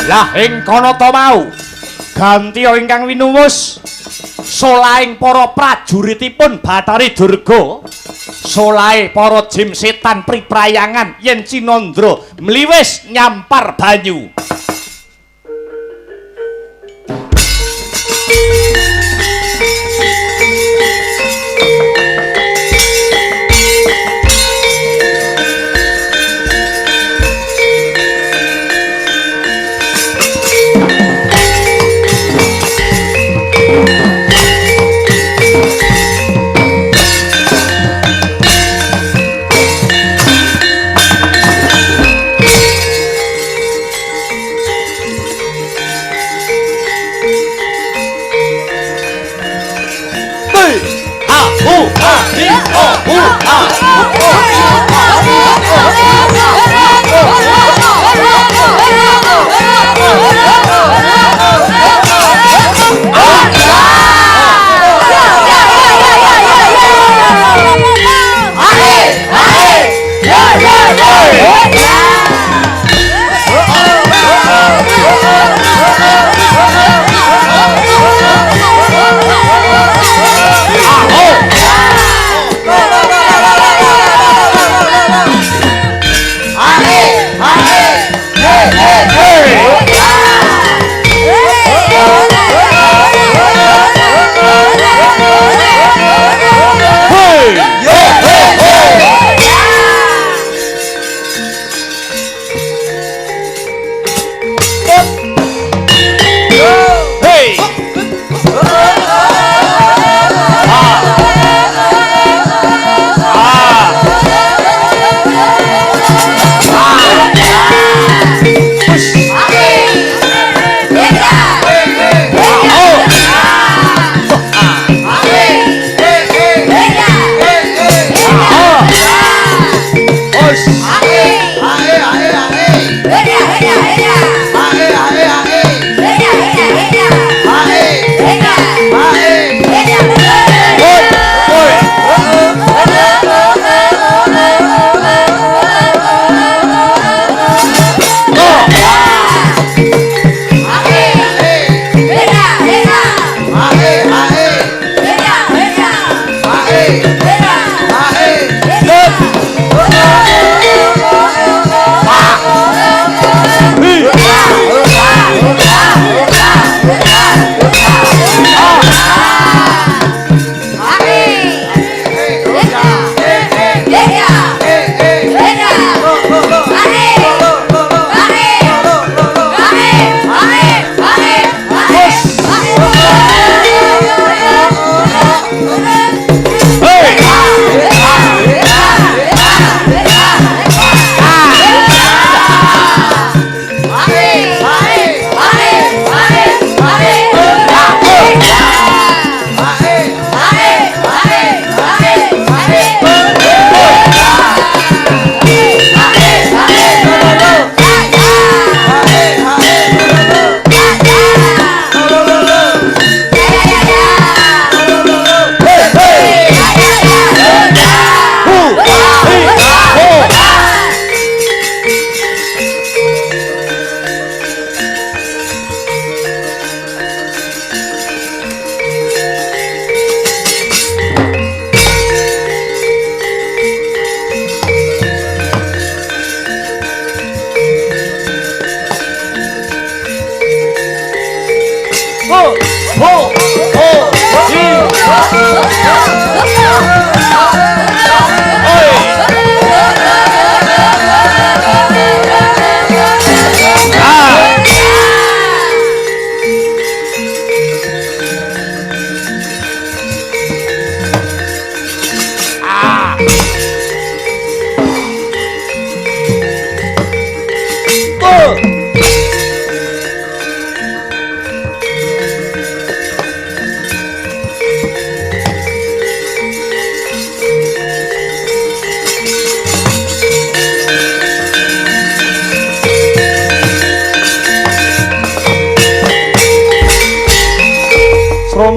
Lah ing kono to mau ganti ingkang winuwus solaing para prajuritipun Bathari Durga solae para jim setan priprayangan yen Cinandra mliwis nyampar banyu.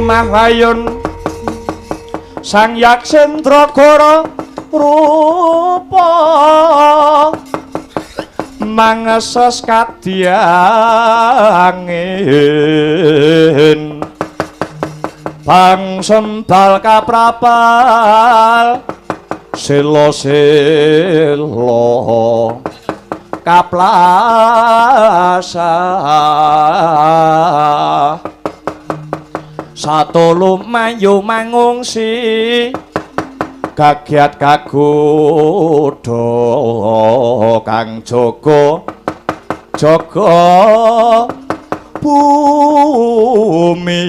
Mahayun Sang Yaksendragara rupa mangsos kadyangen bang sembal kaprapal selo-selo kaplasa satulu mayu mangungsi kagiat kagodha kang jaga bumi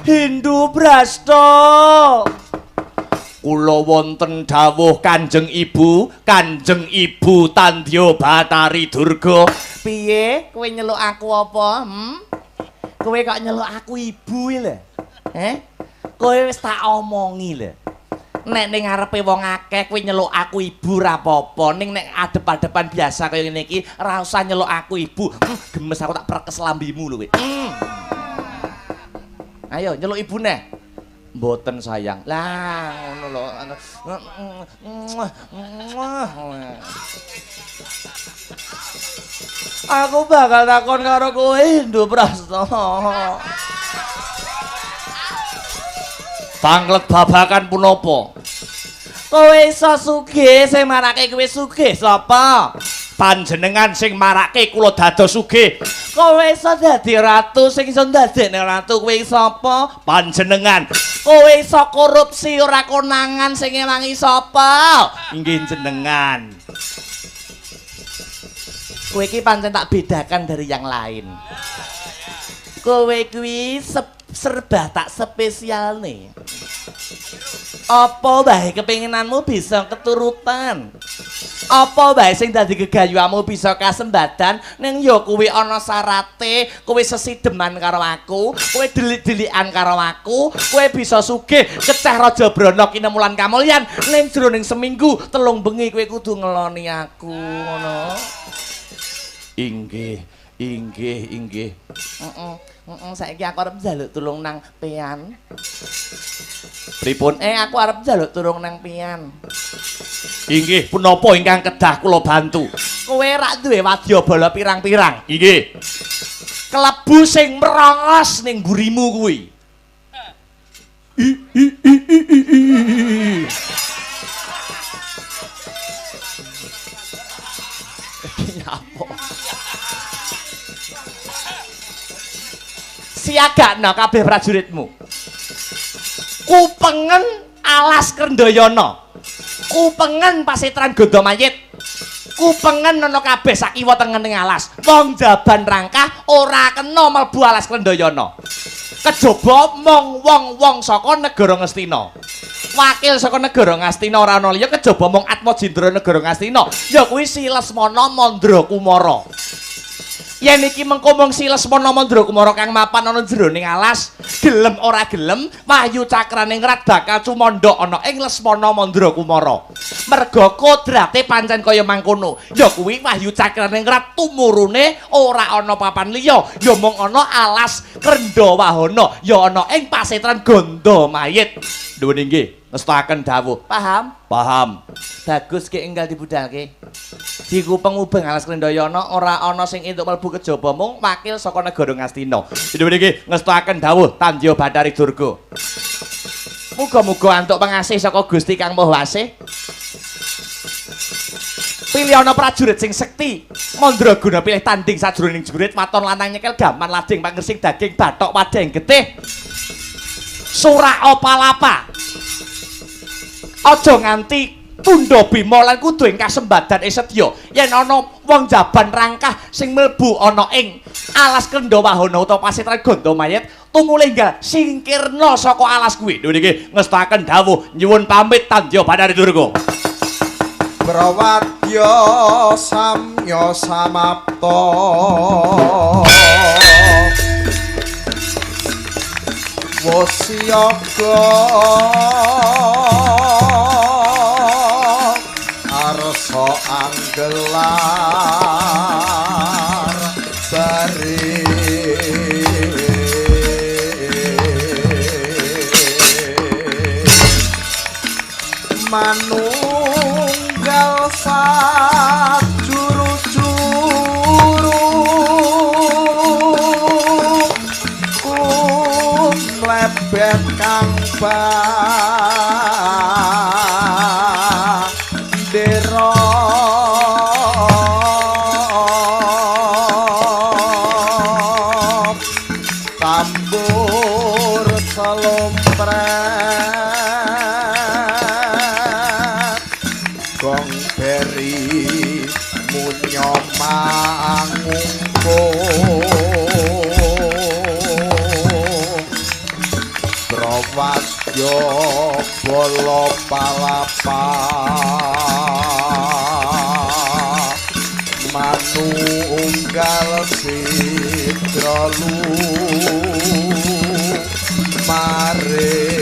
Hindu Brasta kula wonten dawuh Kanjeng Ibu Tandya Batari Durga. Piye kowe nyeluk aku apa? Kowe kok nyeluk aku ibu lho. Kowe wis tak omongi lho. Nek ning ngarepe wong akeh kowe nyeluk aku ibu ra apa-apa, ning nek adep-adepan biasa kaya ngene iki ora usah nyeluk aku ibu. Gemes aku tak prekes lambimu lho kowe. Ayo nyeluk ibu neh. Mboten sayang. Lah ngono lho. Aku bakal takon karo kowe Hindu Brasta. Tanglet babakan punapa? Kowe iso sugih sing marake kowe sugih sapa? Panjenengan sing marake kula dados sugih. Kowe iso dadi ratu sing iso ndadekne ratu kowe sapa? Panjenengan. Kowe iso korupsi ora konangan sing ewangi sapa? Inggih jenengan. Kowe iki pancen tak bedakan dari yang lain. Kowe kuwi serba tak spesial nih. Apa bae kepinginanmu bisa keturutan. Apa bae sing dadi gegayuhanmu bisa kasembadan ning ya kuwi ana syarate, kowe sesideman karo aku, kowe delik-delikan karo aku, kowe bisa sugih kecah Raja Brana kinemulan kamulyan ning jroning seminggu 3 bengi kowe kudu ngeloni aku ngono. Inggih. Saiki aku arep njaluk tulung nang Pian. Pripun? Aku arep njaluk tulung nang Pian. Inggih, punapa ingkang kedah kula bantu? Kowe rak duwe wadyabala pirang-pirang. Inggih. Klebu sing merongos ning mburimu kuwi. Apa? Siagakna kabeh prajuritmu. Kupengen alas Krendayana. Kupengen pasitran Gandamayit. Kupengen ana kabeh sakiwa tengening alas. Wong jaban rangkah ora kena mlebu alas Krendayana. Kejaba mung wong-wong saka negara Ngastina. Wakil saka negara Ngastina ora ana liya kejaba mung Atmajendra negara Ngastina. Ya kuwi si Lesmana Mandrakumara. Yen iki mengko mung si Lesmana Mandrakumara kang mapan ana jroning alas, gelem ora gelem, Wahyu Cakraning Rat bakal cumandha ana ing Lesmana Mandrakumara. Merga kodrate pancen kaya mangkono. Ya kuwi Wahyu Cakraning Rat tumurune ora ana papan liya, ya mung ana alas Krendawahana, ya ana ing pasitran Gandamayit. Nuwun inggih, ngestaken dawuh. Paham? Paham. Bagus ki enggal dibudalke. Dikupeng ubeng alas Krendayana ora ana sing entuk mlebu kejaba mung wakil saka negara Ngastina. Nuwun inggih, ngestaken dawuh Tandya Batari Durga. Muga-muga antuk pengasih saka Gusti Kang Maha Asih. Pilih ana prajurit sing sekti. Mandraguna pilih tanding sajroning jurit waton lanang nyekel gaman lading pangersing daging bathok wadeng getih. Surak opalapa. Aja nganti tundha Bima lan kudu ing kasembadan sedya yen ana wong jaban rangkah sing mlebu ana ing alas Krendawahana utawa pasitran Gandamayit tumulih enggal singkirna saka alas kuwi. Nuwun inggih, ngestaken dawuh nyuwun pamit Tandya Batari Durga. Prawadya samya samapta wasyaga arsa anggelar bari manungsa bandera tambur selompret gong beri munyo mangungkung Brawasya bala palapa manunggal sidralu mare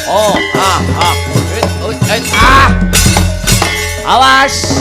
Oh, awas.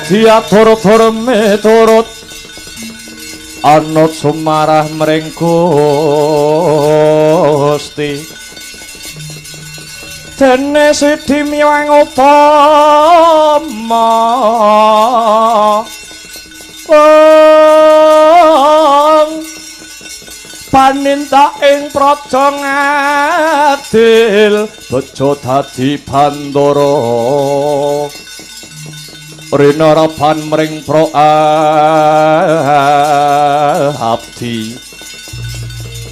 Dia tur-tur miturut anut sumarah mring Gusti dene Sidi Miwang Utama paninta ing praja ngadil bejo dadi bandara Rina rapan mring pro abdi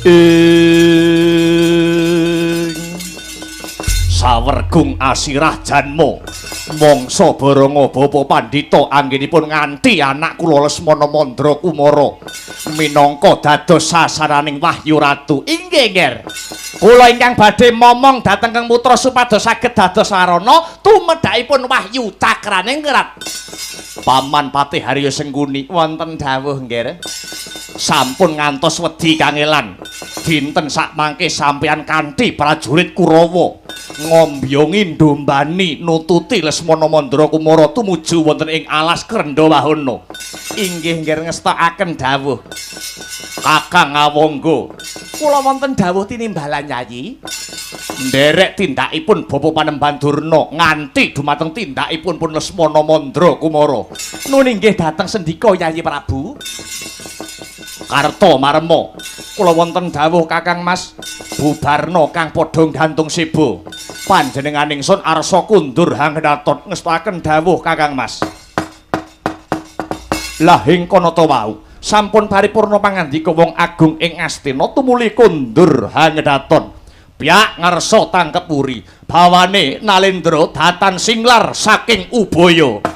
ing sawergung asirah janmo mangsa baranga bapa pandhita anggenipun nganti anak kula Lesmana Mandra Kumara minangka dados sasaraning Wahyu Ratu. Inggih, Nger. Kula ingkang badhe momong dhateng Kang Putra supados saged dados sarana tumedhakipun wahyu cakraning kerat. Paman Patih Harya Sengkuni wonten dawuh, Nger. Sampun ngantos wedi kangelan. Dinten sakmangke sampeyan kanthi prajurit Kurawa ngombyongi ndombani nututi Lesmana Mandra Kumara tumuju wonten ing alas Krendha Wahana. Inggih, Nger, ngestakaken dawuh. Kakang Awangga, kula wonten dawuh tinimbalan Yayi. Nderek tindakipun Bapa Panembahan Durna nganti dumateng tindakipun pun Lesmana Mandra Kumara. Nun inggih dhateng sendika Yayi Prabu. Karta marema kula wonten dawuh Kakang Mas bubarna kang padha gantung sibo panjenengan ingsun arsa kundur hangdaton ngestakaken dawuh Kakang Mas. Lah ing kono to wau sampun paripurna pangandika wong agung ing Astina tumuli kundur hangdaton pihak ngarsa tangkep wuri bawane Nalendra datan singlar saking Ubaya.